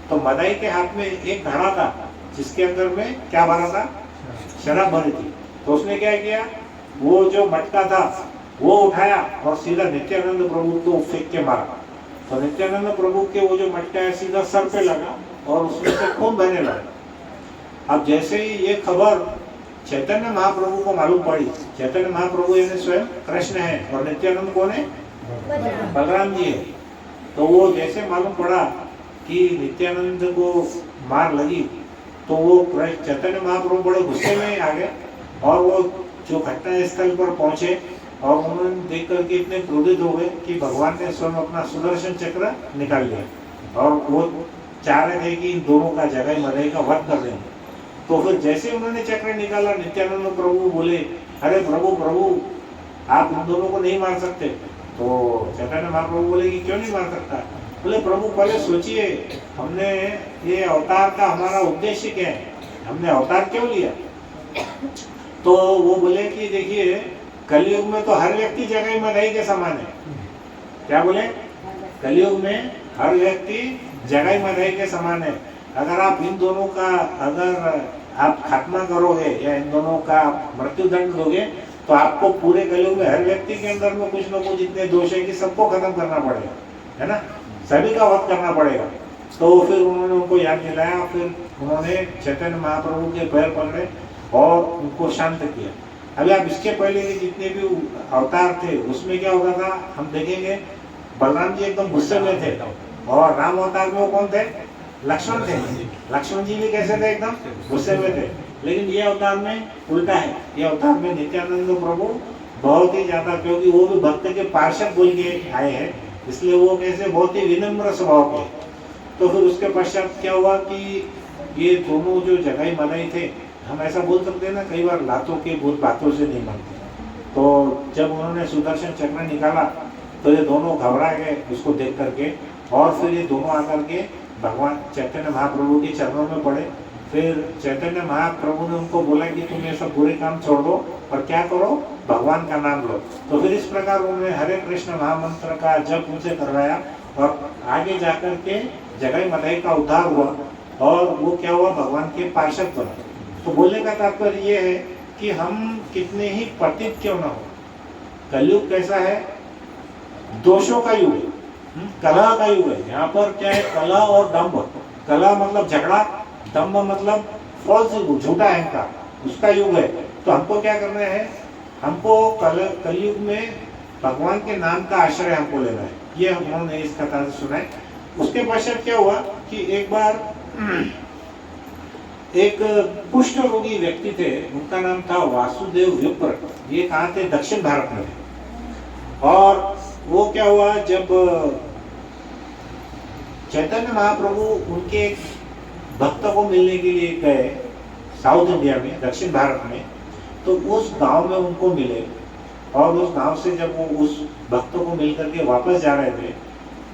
तो मदाई के हाथ में एक घड़ा था जिसके अंदर में क्या भरा था, शराब भरी थी। तो उसने क्या किया, वो जो मटका था वो उठाया और सीधा नित्यानंद प्रभु को फेंक के मारा। तो नित्यानंद प्रभु के वो जो मटका है सीधा सर पे लगा और उसमें से खून बहने लगा। अब जैसे ही ये खबर चैतन्य महाप्रभु को मालूम पड़ी, चैतन्य महाप्रभु यानी स्वयं कृष्ण है और नित्यानंद कौन है, बलराम जी है। तो वो जैसे मालूम पड़ा कि नित्यानंद को मार लगी, तो वो चैतन्य महाप्रभु बड़े गुस्से में आ गए और वो जो घटना स्थल पर पहुंचे और उन्होंने देख करके इतने क्रोधित हो गए कि भगवान ने स्वयं अपना सुदर्शन चक्र निकाल लिया और वो चाह रहे थे कि इन दोनों का जगाई मदाई का वध कर देंगे। तो फिर जैसे उन्होंने चक्र निकाला, नित्यानंद प्रभु बोले, अरे प्रभु आप उन दोनों को नहीं मार सकते। तो चैतन्य महाप्रभु बोले कि क्यों नहीं मार सकता, बोले प्रभु पहले सोचिए, हमने ये अवतार का हमारा उद्देश्य क्या है, हमने अवतार क्यों लिया? तो वो बोले कि देखिए कलयुग में तो हर व्यक्ति जगह मदाई के समान है। क्या बोले? कलयुग में हर व्यक्ति जगह मदाई के समान है। अगर आप इन दोनों का अगर आप खात्मा करोगे या इन दोनों का मृत्यु दंड दोगे तो आपको पूरे कलयुग में हर व्यक्ति के अंदर में कुछ न कुछ इतने दोष है कि सबको खत्म करना पड़ेगा, है ना, सभी का वध करना पड़ेगा। तो फिर उन्होंने उनको याद दिलाया, फिर उन्होंने चैतन्य महाप्रभु के पैर पकड़े और उनको शांत किया। अभी आप इसके पहले के जितने भी अवतार थे उसमें क्या होता था, हम देखेंगे बलराम जी एकदम गुस्से में थे और राम अवतार में वो कौन थे? लक्ष्मण थे। लक्ष्मण जी भी कैसे थे? एकदम गुस्से में थे। लेकिन ये अवतार में उल्टा है, ये अवतार में नित्यानंद प्रभु बहुत ही ज्यादा, क्योंकि वो भी भक्त के पार्षद बोल के आए हैं, इसलिए वो कैसे बहुत ही विनम्र स्वभाव के। तो फिर उसके पश्चात क्या हुआ कि ये दोनों जो जगाई मदाई थे, हम ऐसा बोल सकते हैं ना, कई बार लातों के भूत बातों से नहीं मानते। तो जब उन्होंने सुदर्शन चक्र निकाला तो ये दोनों घबरा गए उसको देख करके, और फिर ये दोनों आकर के भगवान चैतन्य महाप्रभु के चरणों में पड़े। फिर चैतन्य महाप्रभु ने उनको बोला कि तुम ये सब बुरे काम छोड़ दो और क्या करो, भगवान का नाम लो। तो फिर इस प्रकार उन्होंने हरे कृष्ण महामंत्र का जप उनसे करवाया और आगे जाकर के जगाई मदाई का उद्धार हुआ और वो क्या हुआ, भगवान के पार्षद बना। तो बोलने का तात्पर्य ये है कि हम कितने ही पतित क्यों ना हो, कलयुग कैसा है, दोषों का युग है, कलह का युग है। यहाँ पर क्या है, कलह और दंभ। कलह मतलब झगड़ा, दंभ मतलब फॉल्स ईगो, झूठा अहंकार, उसका युग है। तो हमको क्या करना है, हमको कलयुग में भगवान के नाम का आश्रय हमको लेना है। ये उन्होंने इस कथा से सुना है। उसके पश्चात क्या हुआ कि एक बार एक कुष्ठ रोगी व्यक्ति थे, उनका नाम था वासुदेव विप्र। ये कहाँ थे? दक्षिण भारत में थे। और वो क्या हुआ, जब चैतन्य महाप्रभु उनके एक भक्त को मिलने के लिए गए साउथ इंडिया में, दक्षिण भारत में, तो उस गांव में उनको मिले और उस गांव से जब वो उस भक्त को मिलकर के वापस जा रहे थे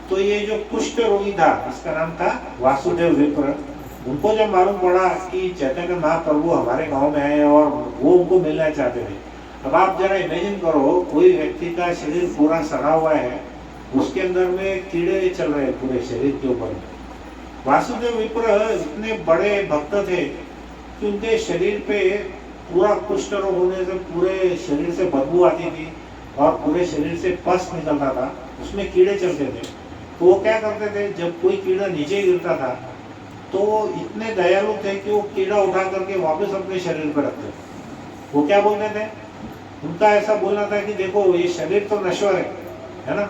तो ये जो कुष्ठ रोगी था, इसका नाम था वासुदेव विप्र, उनको जब मालूम पड़ा कि चैतन्य महाप्रभु हमारे गांव में आए और वो उनको मिलना चाहते थे। अब आप जरा इमेजिन करो, कोई व्यक्ति का शरीर पूरा सड़ा हुआ है, उसके अंदर में कीड़े चल रहे हैं पूरे शरीर के ऊपर। वासुदेव विप्र इतने बड़े भक्त थे कि उनके शरीर पे पूरा कुष्ठ रोग होने से पूरे शरीर से बदबू आती थी और पूरे शरीर से पस निकलता था, उसमें कीड़े चलते थे। तो वो क्या करते थे, जब कोई कीड़ा नीचे गिरता था तो इतने दयालु थे कि वो कीड़ा उठा करके वापस अपने शरीर पर रखते थे। वो क्या बोलते थे, उनका ऐसा बोलना था कि देखो ये शरीर तो नश्वर है ना,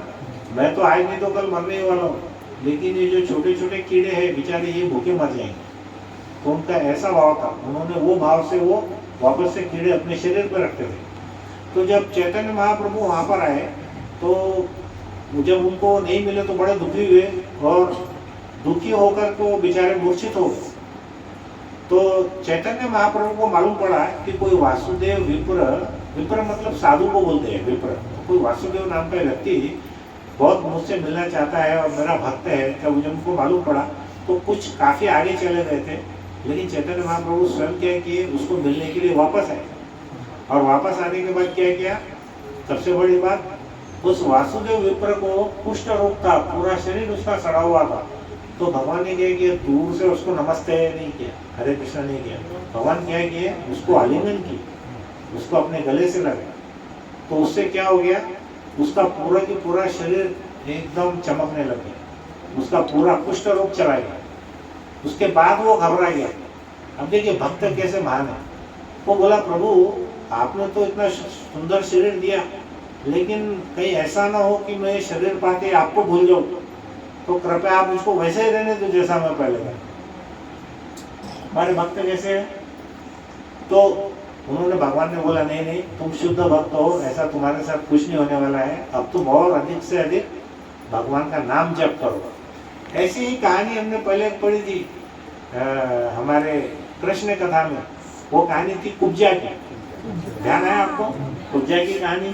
मैं तो आज नहीं तो कल मरने ही वाला हूँ, लेकिन ये जो छोटे छोटे कीड़े हैं बेचारे ये भूखे मर जाएंगे। तो उनका ऐसा भाव था, उन्होंने वो भाव से वो वापस से कीड़े अपने शरीर पर रखते थे। तो जब चैतन्य महाप्रभु वहाँ पर आए तो जब उनको नहीं मिले तो बड़े दुखी हुए और दुखी होकर को बेचारे मूर्छित हो गए। तो चैतन्य महाप्रभु को मालूम पड़ा कि कोई वासुदेव विप्र, विप्र मतलब साधु को बोलते हैं विप्र, तो कोई वासुदेव नाम का व्यक्ति बहुत मुझसे मिलना चाहता है और मेरा भक्त है। जब उनको मालूम पड़ा तो कुछ काफी आगे चले गए थे, लेकिन चैतन्य महाप्रभु स्वयं क्या किए, उसको मिलने के लिए वापस आए। और वापस आने के बाद क्या किया, सबसे बड़ी बात, उस वासुदेव विप्र को कुष्ठ रोग था, पूरा शरीर उसका सड़ा हुआ था। तो भगवान ने क्या किया, दूर से उसको नमस्ते नहीं किया, हरे कृष्ण नहीं किया, भगवान क्या किए, उसको आलिंगन की, उसको अपने गले से लगे। तो उससे क्या हो गया, उसका पूरा की पूरा शरीर एकदम चमकने लग गया, उसका पूरा कुष्ठ रोग चला गया। उसके बाद वो घबरा गया। अब देखिए भक्त कैसे महान है। वो बोला, प्रभु आपने तो इतना सुंदर शरीर दिया, लेकिन कहीं ऐसा ना हो कि मैं शरीर पाके आपको भूल जाऊं, तो कृपया आप मुझको वैसे ही रहने दो जैसा मैं पहले था। हमारे भक्त कैसे है? तो उन्होंने, भगवान ने बोला, नहीं नहीं तुम शुद्ध भक्त हो, ऐसा तुम्हारे साथ कुछ नहीं होने वाला है, अब तुम और अधिक से अधिक भगवान का नाम जप करो। ऐसी ही कहानी हमने पहले पढ़ी थी हमारे कृष्ण कथा में। वो कहानी थी कुब्जा की, ध्यान है आपको कुब्जा की कहानी?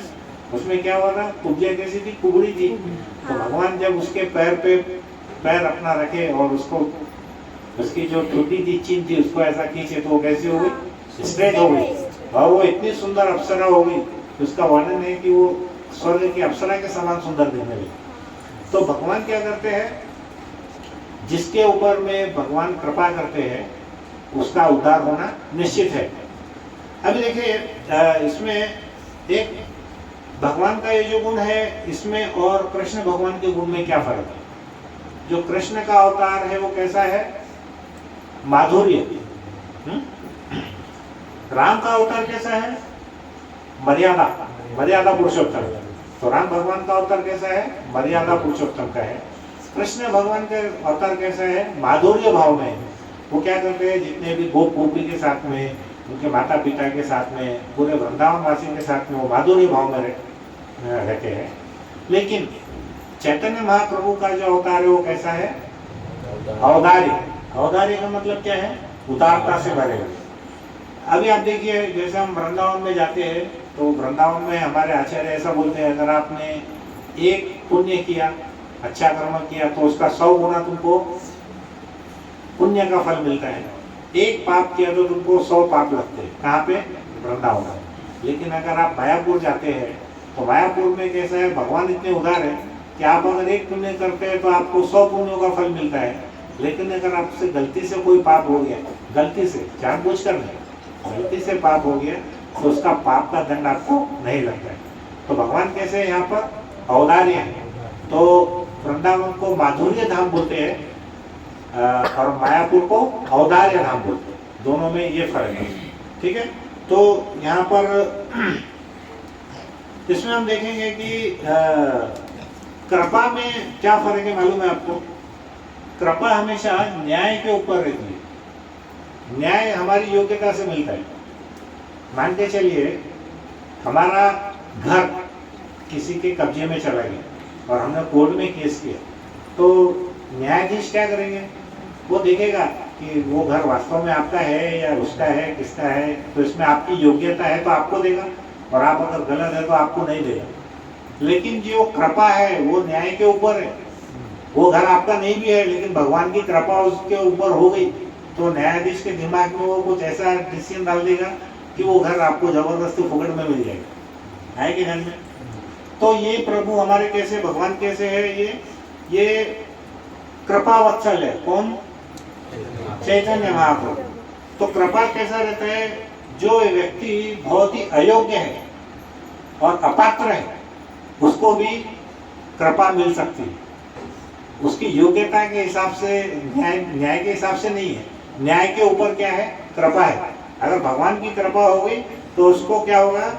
उसमें क्या हुआ था, कुब्जा कैसी थी, कुबड़ी थी। तो भगवान जब उसके पैर पे पैर अपना रखे और उसको उसकी जो टूटी थी चीन थी उसको ऐसा खींचे तो वो कैसी हो गई, स्ट्रेट हो गई। और वो इतनी सुंदर अप्सरा हो गई, उसका वर्णन है कि वो स्वर्ग की अप्सरा के समान सुंदर दिखने लगी। तो भगवान क्या करते हैं, जिसके ऊपर में भगवान कृपा करते हैं उसका उद्धार होना निश्चित है। अभी देखिए इसमें एक भगवान का ये जो गुण है इसमें और कृष्ण भगवान के गुण में क्या फर्क है। जो कृष्ण का अवतार है वो कैसा है, माधुर्य। राम का अवतार कैसा है, मर्यादा, मर्यादा पुरुषोत्तम। तो राम भगवान का अवतार कैसा है, मर्यादा पुरुषोत्तम का है। कृष्ण भगवान का अवतार कैसा है, माधुर्य भाव में। वो क्या करते हैं, जितने भी गोप गोपी के साथ में, उनके माता पिता के साथ में, पूरे वृंदावन वासी के साथ में वो माधुर्य भाव में रहते हैं। लेकिन चैतन्य महाप्रभु का जो अवतार है वो कैसा है, अवधार्य। अवधार्य का मतलब क्या है, उदारता से भरे हुए। अभी आप देखिए जैसे हम वृंदावन में जाते हैं तो वृंदावन में हमारे आचार्य ऐसा बोलते हैं, अगर आपने एक पुण्य किया, अच्छा कर्म किया तो उसका 100 गुना तुमको पुण्य का फल मिलता है। एक पाप किया तो तुमको 100 पाप लगते हैं। कहाँ पे, वृंदावन में। लेकिन अगर आप मायापुर जाते हैं तो मायापुर में कैसा है, भगवान इतने उदार है कि आप अगर एक पुण्य करते हैं तो आपको 100 पुण्यों का फल मिलता है। लेकिन अगर आपसे गलती से कोई पाप हो गया, गलती से, जानबूझकर नहीं, गलती से पाप हो गया तो उसका पाप का दंड आपको नहीं लगता है। तो भगवान कैसे यहाँ पर औदार्य है। तो वृंदावन को माधुर्य धाम बोलते हैं और मायापुर को औदार्य धाम बोलते हैं। दोनों में ये फर्क है, ठीक है। तो यहाँ पर इसमें हम देखेंगे कि कृपा में क्या फर्क है, मालूम है आपको। कृपा हमेशा न्याय के ऊपर रहती है। न्याय हमारी योग्यता से मिलता है। मान के चलिए हमारा घर किसी के कब्जे में चला गया और हमने कोर्ट में केस किया, तो न्यायाधीश क्या करेंगे, वो देखेगा कि वो घर वास्तव में आपका है या उसका है, किसका है। तो इसमें आपकी योग्यता है तो आपको देगा, और आप अगर गलत है तो आपको नहीं देगा। लेकिन जो कृपा है वो न्याय के ऊपर है। वो घर आपका नहीं भी है लेकिन भगवान की कृपा उसके ऊपर हो गई तो न्यायाधीश के दिमाग में वो कुछ ऐसा डिसीजन डाल देगा कि वो घर आपको जबरदस्ती फुकट में मिल जाएगा। है कि ध्यान में। तो ये प्रभु हमारे कैसे, भगवान कैसे है, ये कृपा वत्सल है। कौन, चैतन्य महाप्रभु। तो कृपा कैसा रहता है, जो व्यक्ति बहुत ही अयोग्य है और अपात्र है उसको भी कृपा मिल सकती है। उसकी योग्यता के हिसाब से, न्याय के हिसाब से नहीं है। न्याय के ऊपर क्या है, कृपा है। अगर भगवान की कृपा हो गई तो उसको क्या होगा,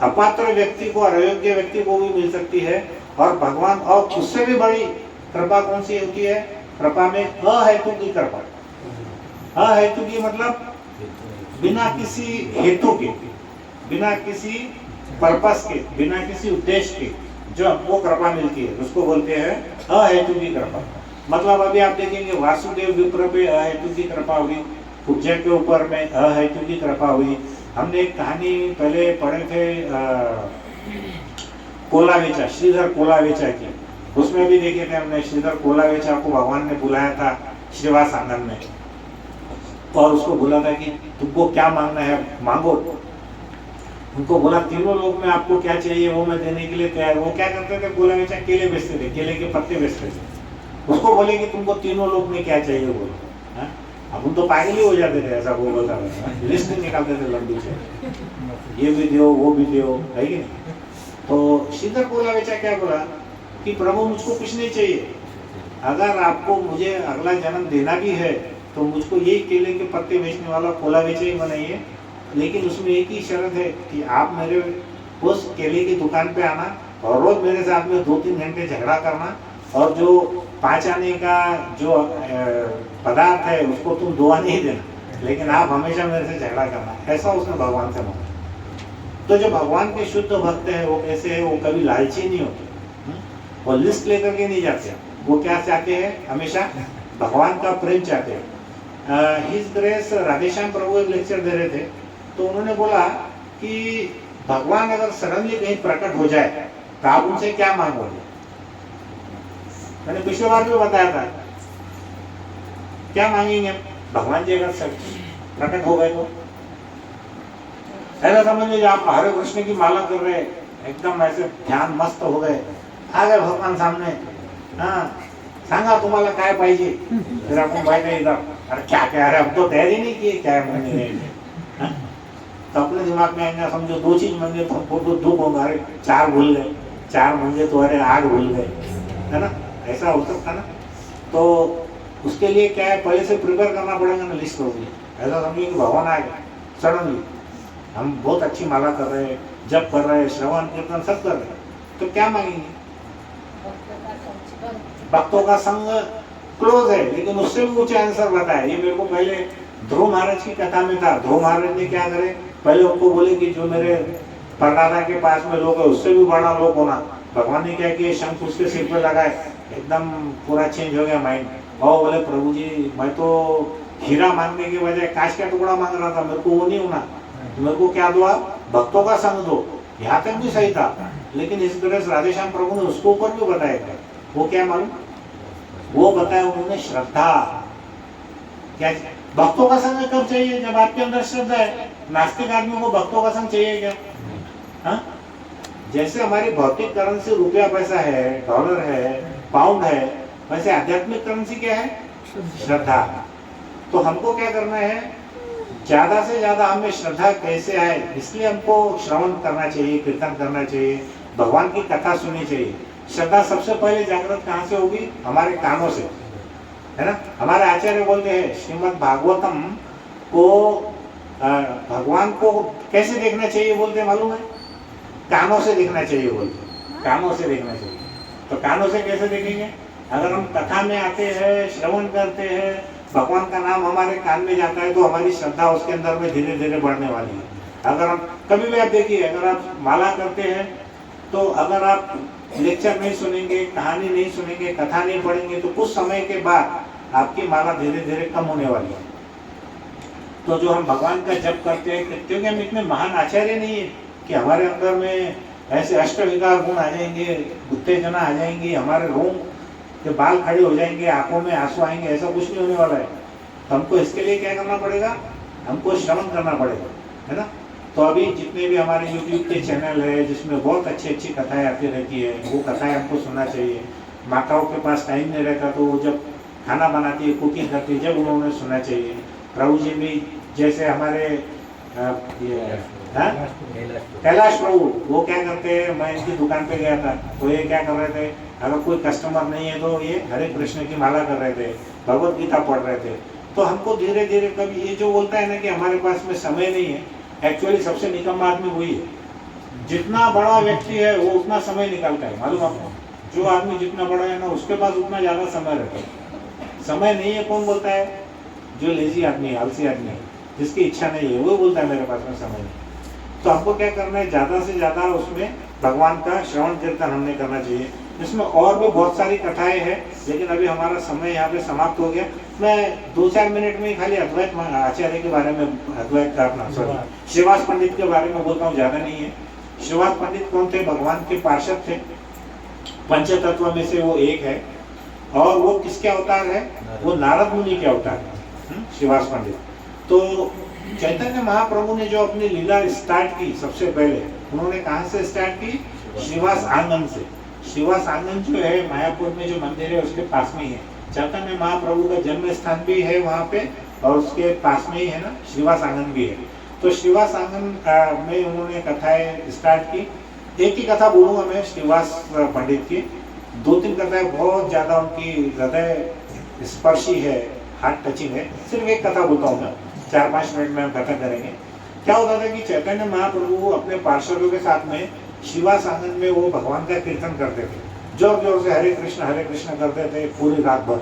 अपात्र व्यक्ति को और अयोग्य व्यक्ति को भी मिल सकती है। और भगवान, और उससे भी बड़ी कृपा कौन सी होती है, कृपा में अहेतु की कृपा। अहेतु की मतलब बिना किसी हेतु के, बिना किसी पर्पस के, बिना किसी उद्देश्य के जो हमको कृपा मिलती है उसको बोलते हैं अहेतु की कृपा। मतलब अभी आप देखेंगे वासुदेव विप्र पे अहेतु की कृपा हुई, पूज्य के ऊपर में अहेतु की कृपा हुई। हमने एक कहानी पहले पढ़े थे कोलावेचा, श्रीधर कोलावेचा की। उसमें भी देखे थे हमने, श्रीधर कोलावेचा को भगवान ने बुलाया था श्रीवास आंगन में और उसको बोला था कि तुमको क्या मांगना है मांगो। उनको बोला तीनों लोग में आपको क्या चाहिए वो मैं देने के लिए तैयार। वो क्या करते थे, कोलावेचा केले बेचते थे, केले के पत्ते बेचते थे। उसको बोले कि तुमको तीनों लोग में क्या चाहिए बोलो। अब हम तो पागल ही हो जाते थे, ऐसा वो बता रहे, लिस्ट निकालते थे लंबी से, ये भी दो वो भी दो, है कि नहीं। तो श्रीधर कोलावेचा क्या बोला कि प्रभु मुझको कुछ नहीं चाहिए, अगर आपको मुझे अगला जन्म देना भी है तो मुझको यही केले के पत्ते बेचने वाला कोलावेचा ही बनाइए। लेकिन उसमें एक ही शर्त है कि आप मेरे उस केले की दुकान पे आना और रोज मेरे साथ में 2-3 घंटे झगड़ा करना, और जो 5 आने का जो पदार्थ है उसको तुम दुआ नहीं देना, लेकिन आप हमेशा मेरे से झगड़ा करना। ऐसा उसने भगवान से मांगा। तो जो भगवान के शुद्ध भक्त है वो कैसे है, वो कभी लालची नहीं होते, वो लिस्ट लेकर के नहीं जाते। वो क्या चाहते हैं, हमेशा भगवान का प्रेम चाहते हैं। हिज ग्रेस राधेश्याम प्रभु एक लेक्चर दे रहे थे तो उन्होंने बोला कि भगवान अगर सडनली कहीं प्रकट हो जाए तो आप उनसे क्या मांगोगे। मैंने पिछले बार भी बताया था। क्या मांगेंगे भगवान जी अगर सब प्रकट हो गए तो? ऐसा समझ लीजिए आप हरे कृष्ण की माला कर रहे, एकदम ऐसे ध्यान मस्त हो गए, आ गए भगवान सामने, हाँ सांगा तुम्हाला काय पाहिजे, फिर आपण बैठे इधर, अरे क्या क्या, अरे अब तो तैयारी नहीं की, क्या मांगेंगे, हाँ? तो अपने दिमाग में आएंगे, समझो 2 चीज मांगे तो हमको तो 2 होगा, अरे 4 भूल गए, 4 मांगे तो अरे 8 भूल गए, है ना? ऐसा हो सकता ना? तो उसके लिए क्या है, पहले से प्रिपेयर करना पड़ेगा ना, लिस्ट होगी। ऐसा समझिए कि भगवान आ गए सडनली, हम बहुत अच्छी माला कर रहे हैं, जप कर रहे हैं, श्रवण कीर्तन सब कर रहे हैं, तो क्या मांगेंगे? भक्तों का संग क्लोज है, लेकिन उससे भी ऊंचे आंसर बताया। ये मेरे को पहले ध्रुव महाराज की कथा में था। ध्रुव महाराज ने क्या करे, पहले उनको बोले कि जो मेरे परदादा के पास में लोग है उससे भी बड़ा लोग होना। भगवान ने क्या किया, शंख उसके सिर पे लगाए, एकदम पूरा चेंज हो गया माइंड। और बोले प्रभु जी मैं तो हीरा मांगने के बजाय कांच का टुकड़ा मांग रहा था, मेरे को वो नहीं होना, मेरे को क्या दो आप, भक्तों का संग दो। यहाँ तक भी सही था, लेकिन इस तरह से राधेश्याम प्रभु ने उसको ऊपर भी बताया था। वो क्या मालूम, वो बताया उन्होंने श्रद्धा। क्या भक्तों का संग कब चाहिए, जब आपके अंदर श्रद्धा है। नास्तिक आदमी को भक्तों का संग चाहिए क्या? हाँ, जैसे हमारी भौतिक करेंसी रुपया पैसा है, डॉलर है, पाउंड है, वैसे आध्यात्मिक करेंसी क्या है, श्रद्धा। तो हमको क्या करना है, ज्यादा से ज्यादा हमें श्रद्धा कैसे आए, इसलिए हमको श्रवण करना चाहिए, कीर्तन करना चाहिए, भगवान की कथा सुननी चाहिए। श्रद्धा सबसे पहले जागृत कहाँ से होगी, हमारे कानों से, है ना? हमारे आचार्य बोलते हैं श्रीमद् भागवतम को भगवान को कैसे देखना चाहिए बोलते हैं मालूम है, कानों से देखना चाहिए बोलते, कानों से देखना चाहिए। तो कानों से कैसे देखेंगे, अगर हम कथा में आते हैं, श्रवण करते हैं, भगवान का नाम हमारे कान में जाता है, तो हमारी श्रद्धा उसके अंदर में धीरे धीरे बढ़ने वाली है। अगर हम कभी भी आप देखिए, अगर आप माला करते हैं तो अगर आप लेक्चर नहीं सुनेंगे, कहानी नहीं सुनेंगे, कथा नहीं पढ़ेंगे, तो कुछ समय के बाद आपकी माला धीरे धीरे कम होने वाली है। तो जो हम भगवान का जप करते हैं, क्योंकि हम इतने महान आचार्य नहीं है कि हमारे अंदर में ऐसे अष्टविकार गुण आ जाएंगे, उत्तेजना आ जाएंगी, हमारे रोम के बाल खड़े हो जाएंगे, आंखों में आंसू आएंगे, ऐसा कुछ नहीं होने वाला है। तो हमको इसके लिए क्या करना पड़ेगा, हमको श्रवण करना पड़ेगा, है ना? तो अभी जितने भी हमारे YouTube के चैनल है जिसमें बहुत अच्छी अच्छी कथाएं आती रहती है, वो कथाएं हमको सुनना चाहिए। माताओं के पास टाइम नहीं रहता तो वो जब खाना बनाती है, कुकिंग करती है, जब उन्होंने सुनना चाहिए। प्रभु जी भी जैसे हमारे कैलाश प्रभु, वो क्या करते हैं, मैं इनकी दुकान पे गया था तो ये क्या कर रहे थे, अगर कोई कस्टमर नहीं है तो ये हरे कृष्ण की माला कर रहे थे, भगवत गीता पढ़ रहे थे। तो हमको धीरे धीरे, कभी ये जो बोलता है ना कि हमारे पास में समय नहीं है, एक्चुअली सबसे निकम्मा आदमी वही है। जितना बड़ा व्यक्ति है वो उतना समय निकालता है, मालूम आपको? जो आदमी जितना बड़ा है ना उसके पास उतना ज्यादा समय रहता है। समय नहीं है कौन बोलता है, जो लेजी आदमी है, आलसी आदमी है, जिसकी इच्छा नहीं है, वो बोलता है मेरे पास में समय नहीं। तो हमको क्या करना है, ज्यादा से ज्यादा उसमें भगवान का श्रवण कीर्तन हमने करना चाहिए। इसमें और भी बहुत सारी कथाएं हैं, लेकिन अभी हमारा समय यहाँ पे समाप्त हो गया। मैं 2-4 मिनट में खाली अद्वैत आचार्य के बारे में, अद्वैत का अपना सॉरी श्रीवास पंडित के बारे में बोलता हूँ, ज्यादा नहीं है। श्रीवास पंडित कौन थे, भगवान के पार्षद थे, पंचतत्व में से वो एक है। और वो किसके अवतार है, वो नारद मुनि के अवतार है, श्रीवास पंडित। तो चैतन्य महाप्रभु ने जो अपनी लीला स्टार्ट की, सबसे पहले उन्होंने कहाँ से स्टार्ट की, श्रीवास आंगन से। श्रीवास आंगन जो है मायापुर में जो मंदिर है उसके पास में ही है। चैतन्य महाप्रभु का जन्म स्थान भी है वहाँ पे, और उसके पास में ही है ना श्रीवास आंगन भी है। तो श्रीवास आंगन में उन्होंने कथाएं स्टार्ट की। एक ही कथा बोलूँगा मैं श्रीवास पंडित की, 2-3 कथाएं बहुत ज़्यादा उनकी हृदय स्पर्शी है, हार्ट टचिंग है। सिर्फ एक कथा बोलता हूँ मैं, 4-5 मिनट में हम कथा करेंगे। क्या होता था कि चैतन्य महाप्रभु अपने पार्षदों के साथ में श्रीवास आंगन में वो भगवान का कीर्तन करते थे, जोर जोर से हरे कृष्ण करते थे पूरी रात भर।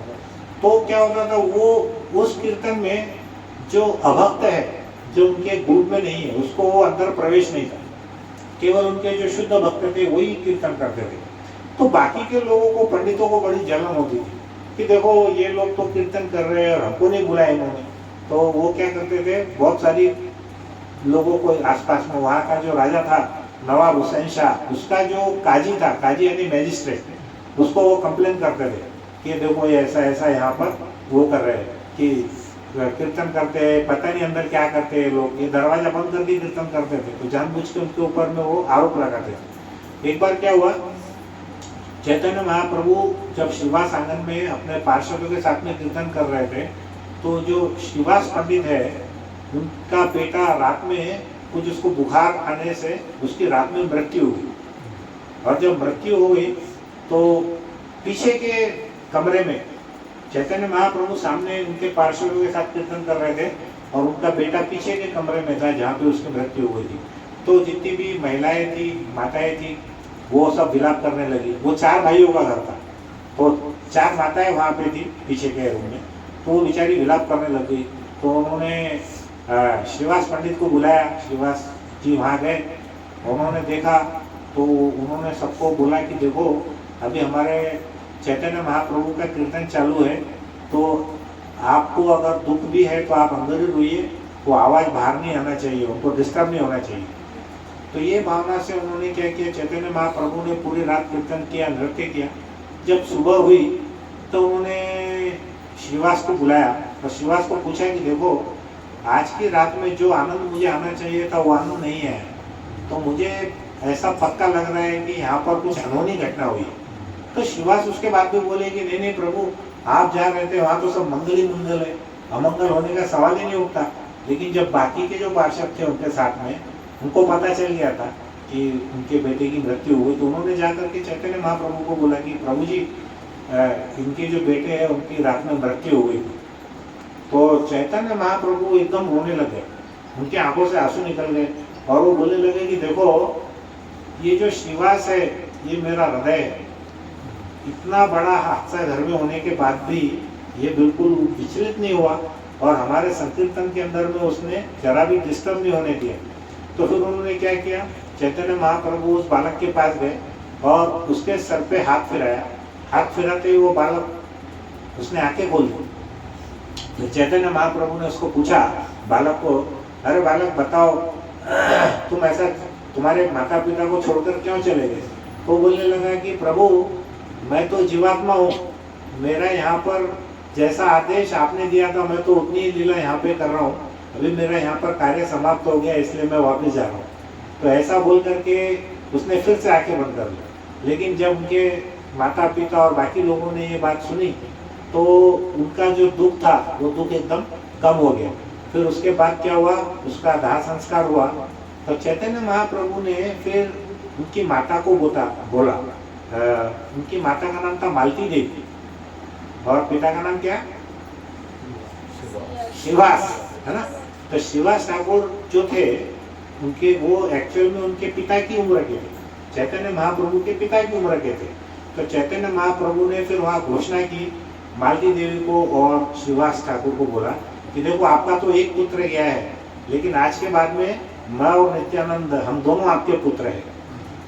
तो क्या होता था, वो उस कीर्तन में जो अभक्त है, जो उनके ग्रुप में नहीं है, उसको वो अंदर प्रवेश नहीं था। केवल उनके जो शुद्ध भक्त थे वही कीर्तन करते थे। तो बाकी के लोगों को, पंडितों को बड़ी जलन होती थी कि देखो ये लोग तो कीर्तन कर रहे हैं और हमको नहीं बुलाया इन्होंने। तो वो क्या करते थे, बहुत सारी लोगों को आसपास में, वहाँ का जो राजा था नवाब हुसैन शाह, उसका जो काजी था, काजी यानी मैजिस्ट्रेट, उसको वो कंप्लेन करते थे कि देखो ये ऐसा ऐसा यहाँ पर वो कर रहे हैं कि कीर्तन करते हैं, पता नहीं अंदर क्या करते हैं लोग, ये दरवाजा बंद करके कीर्तन करते थे। तो जानबूझ के उनके ऊपर में वो आरोप लगाते थे। एक बार क्या हुआ, चैतन्य महाप्रभु जब श्रीवास आंगन में अपने पार्षदों के साथ में कीर्तन कर रहे थे, तो जो श्रीवास पंडित है उनका बेटा रात में कुछ उसको बुखार आने से उसकी रात में मृत्यु हुई। और जब मृत्यु हो गई तो पीछे के कमरे में चैतन्य महाप्रभु सामने उनके पार्षदों के साथ कीर्तन कर रहे थे और उनका बेटा पीछे के कमरे में था जहाँ पे उसकी मृत्यु हुई थी। तो जितनी भी महिलाएं थी, माताएं थी, वो सब विलाप करने लगी। वो 4 भाइयों का घर था, तो 4 माताएं वहाँ पे थी पीछे के रूम में, तो वो बेचारी विलाप करने लगी। तो उन्होंने श्रीवास पंडित को बुलाया, श्रीवास जी वहाँ गए, उन्होंने देखा तो उन्होंने सबको बोला कि देखो अभी हमारे चैतन्य महाप्रभु का कीर्तन चालू है, तो आपको अगर दुख भी है तो आप अंदर ही रोइए, वो आवाज़ बाहर नहीं आना चाहिए, उनको डिस्टर्ब नहीं होना चाहिए। तो ये भावना से उन्होंने क्या किया, चैतन्य महाप्रभु ने पूरी रात कीर्तन किया, नृत्य किया। जब सुबह हुई तो उन्होंने श्रीवास को बुलाया और श्रीवास को पूछा कि देखो आज की रात में जो आनंद मुझे आना चाहिए था वो आनंद नहीं है, तो मुझे ऐसा पक्का लग रहा है कि यहाँ पर कुछ अनहोनी घटना हुई। तो श्रीवास उसके बाद में बोले कि नहीं नहीं प्रभु, आप जहाँ रहते वहाँ तो सब मंगल ही मंगल है, अमंगल होने का सवाल ही नहीं उठता। लेकिन जब बाकी के जो पार्षद थे उनके साथ में उनको पता चल गया था कि उनके बेटे की मृत्यु हुई, तो उन्होंने जाकर के चैतन्य महाप्रभु को बोला कि प्रभु जी इनके जो बेटे हैं उनकी रात में मृत्यु हुई। तो चैतन्य महाप्रभु एकदम रोने लगे, उनकी आंखों से आंसू निकल गए और वो बोलने लगे कि देखो ये जो श्रीवास है ये मेरा हृदय है, इतना बड़ा हादसा घर में होने के बाद भी ये बिल्कुल विचलित नहीं हुआ और हमारे संकीर्तन के अंदर में उसने जरा भी डिस्टर्ब नहीं होने दिया। तो फिर उन्होंने क्या किया, चैतन्य महाप्रभु उस बालक के पास गए और उसके सर पे हाथ फिराया। हाथ फिराते ही वो बालक उसने आंखें खोल दी। तो चैतन्य महाप्रभु ने उसको पूछा, बालक को, अरे बालक बताओ तुम ऐसा तुम्हारे माता पिता को छोड़कर क्यों चले गए? तो बोलने लगा कि प्रभु मैं तो जीवात्मा हूँ, मेरा यहाँ पर जैसा आदेश आपने दिया था मैं तो उतनी ही लीला यहाँ पे कर रहा हूँ, अभी मेरा यहाँ पर कार्य समाप्त हो गया इसलिए मैं वापस जा रहा हूँ। तो ऐसा बोल करके उसने फिर से आंखें बंद कर ली। लेकिन जब उनके माता पिता और बाकी लोगों ने ये बात सुनी तो उनका जो दुख था वो दुख एकदम कम हो गया। फिर उसके बाद क्या हुआ, उसका दाह संस्कार हुआ। तो चैतन्य महाप्रभु ने फिर उनकी माता को बोला उनकी माता का नाम था मालती देवी और पिता का नाम क्या, श्रीवास, है ना। तो श्रीवास ठाकुर जो थे उनके वो एक्चुअल में उनके पिता की उम्र के थे, चैतन्य महाप्रभु के पिता की उम्र के थे। तो चैतन्य महाप्रभु ने फिर वहाँ घोषणा की, मालती देवी को और श्रीवास ठाकुर को बोला कि देखो आपका तो एक पुत्र गया है, लेकिन आज के बाद में मैं और नित्यानंद हम दोनों आपके पुत्र हैं।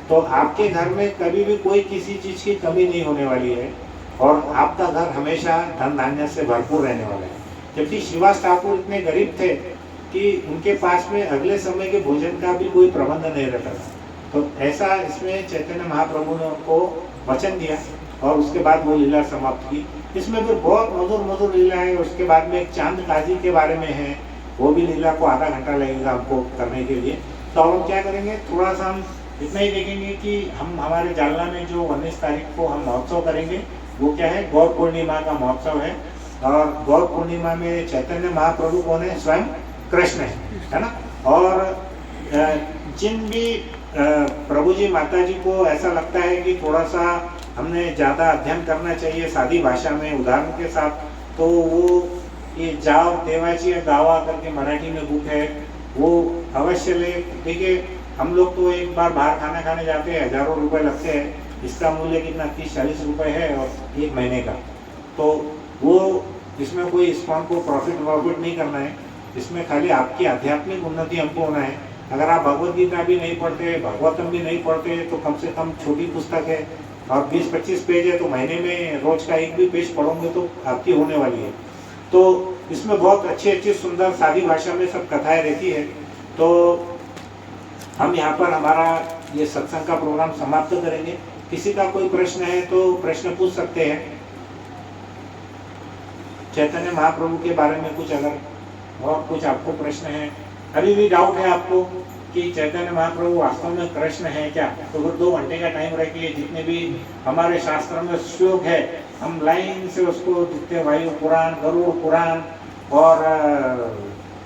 तो आपके घर में कभी भी कोई किसी चीज़ की कमी नहीं होने वाली है और आपका घर हमेशा धन धान्य से भरपूर रहने वाला है। जबकि श्रीवास ठाकुर इतने गरीब थे कि उनके पास में अगले समय के भोजन का भी कोई प्रबंध नहीं रहता था। तो ऐसा इसमें चैतन्य महाप्रभु ने उनको वचन दिया और उसके बाद वो लीला समाप्त की। इसमें फिर बहुत मधुर मधुर लीला है। उसके बाद में एक चांद काजी के बारे में है, वो भी लीला को आधा घंटा लगेगा हमको करने के लिए। तो अब हम क्या करेंगे, थोड़ा सा हम इतना ही देखेंगे कि हम हमारे जालना में जो 19 तारीख को हम महोत्सव करेंगे वो क्या है, गौर पूर्णिमा का महोत्सव है। और गौर पूर्णिमा में चैतन्य महाप्रभु कौन है, स्वयं कृष्ण है ना। और जिन भी प्रभु जी माता जी को ऐसा लगता है कि थोड़ा सा हमने ज़्यादा अध्ययन करना चाहिए सादी भाषा में उदाहरण के साथ, तो वो ये जाओ देवाची गावा करके मराठी में बुक है, वो अवश्य ले। देखिए हम लोग तो एक बार बाहर खाना खाने जाते हैं, हज़ारों रुपए लगते हैं, इसका मूल्य कितना 30-40 रुपये है और 1 महीने का। तो वो इसमें कोई इसको को प्रॉफिट नहीं करना है, इसमें खाली आपकी आध्यात्मिक उन्नति हमको होना है। अगर आप भगवत गीता भी नहीं पढ़ते, भागवतम भी नहीं पढ़ते, तो कम से कम छोटी पुस्तक है और 20-25 पेज है, तो महीने में रोज का एक भी पेज पढ़ोगे तो आपकी होने वाली है। तो इसमें बहुत अच्छी सुंदर सादी भाषा में सब कथाएं रहती है। तो हम यहाँ पर हमारा ये सत्संग का प्रोग्राम समाप्त करेंगे। किसी का कोई प्रश्न है तो प्रश्न पूछ सकते हैं। चैतन्य महाप्रभु के बारे में कुछ अगर और कुछ आपको प्रश्न है, अभी भी डाउट है आपको कि चैतन्य महाप्रभु वास्तव में कृष्ण है क्या, तो फिर 2 घंटे का टाइम रखिए। जितने भी हमारे शास्त्र में श्लोक है हम लाइन से उसको जितने वायु पुराण, गरुड़ पुराण और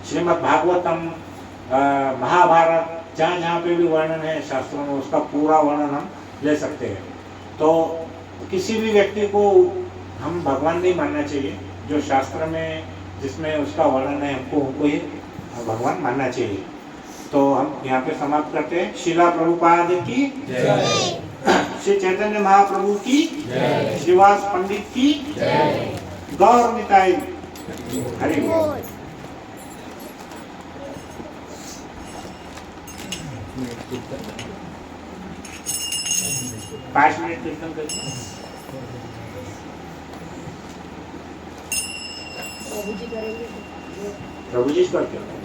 श्रीमद् भागवतम, महाभारत, जहाँ जहाँ पे भी वर्णन है शास्त्रों में उसका पूरा वर्णन हम ले सकते हैं। तो किसी भी व्यक्ति को हम भगवान नहीं मानना चाहिए, जो शास्त्र में जिसमें उसका वर्णन है हमको ही भगवान मानना चाहिए। तो हम यहाँ पे समाप्त करते हैं। शिला प्रभुपाद की जय, श्री चैतन्य महाप्रभु की जय, श्रीवास पंडित की जय, गौर निताई हरि बोल। पाँच मिनट कीर्तन करिए।
प्रभु जी करेंगे।
प्रभु जी करते हैं।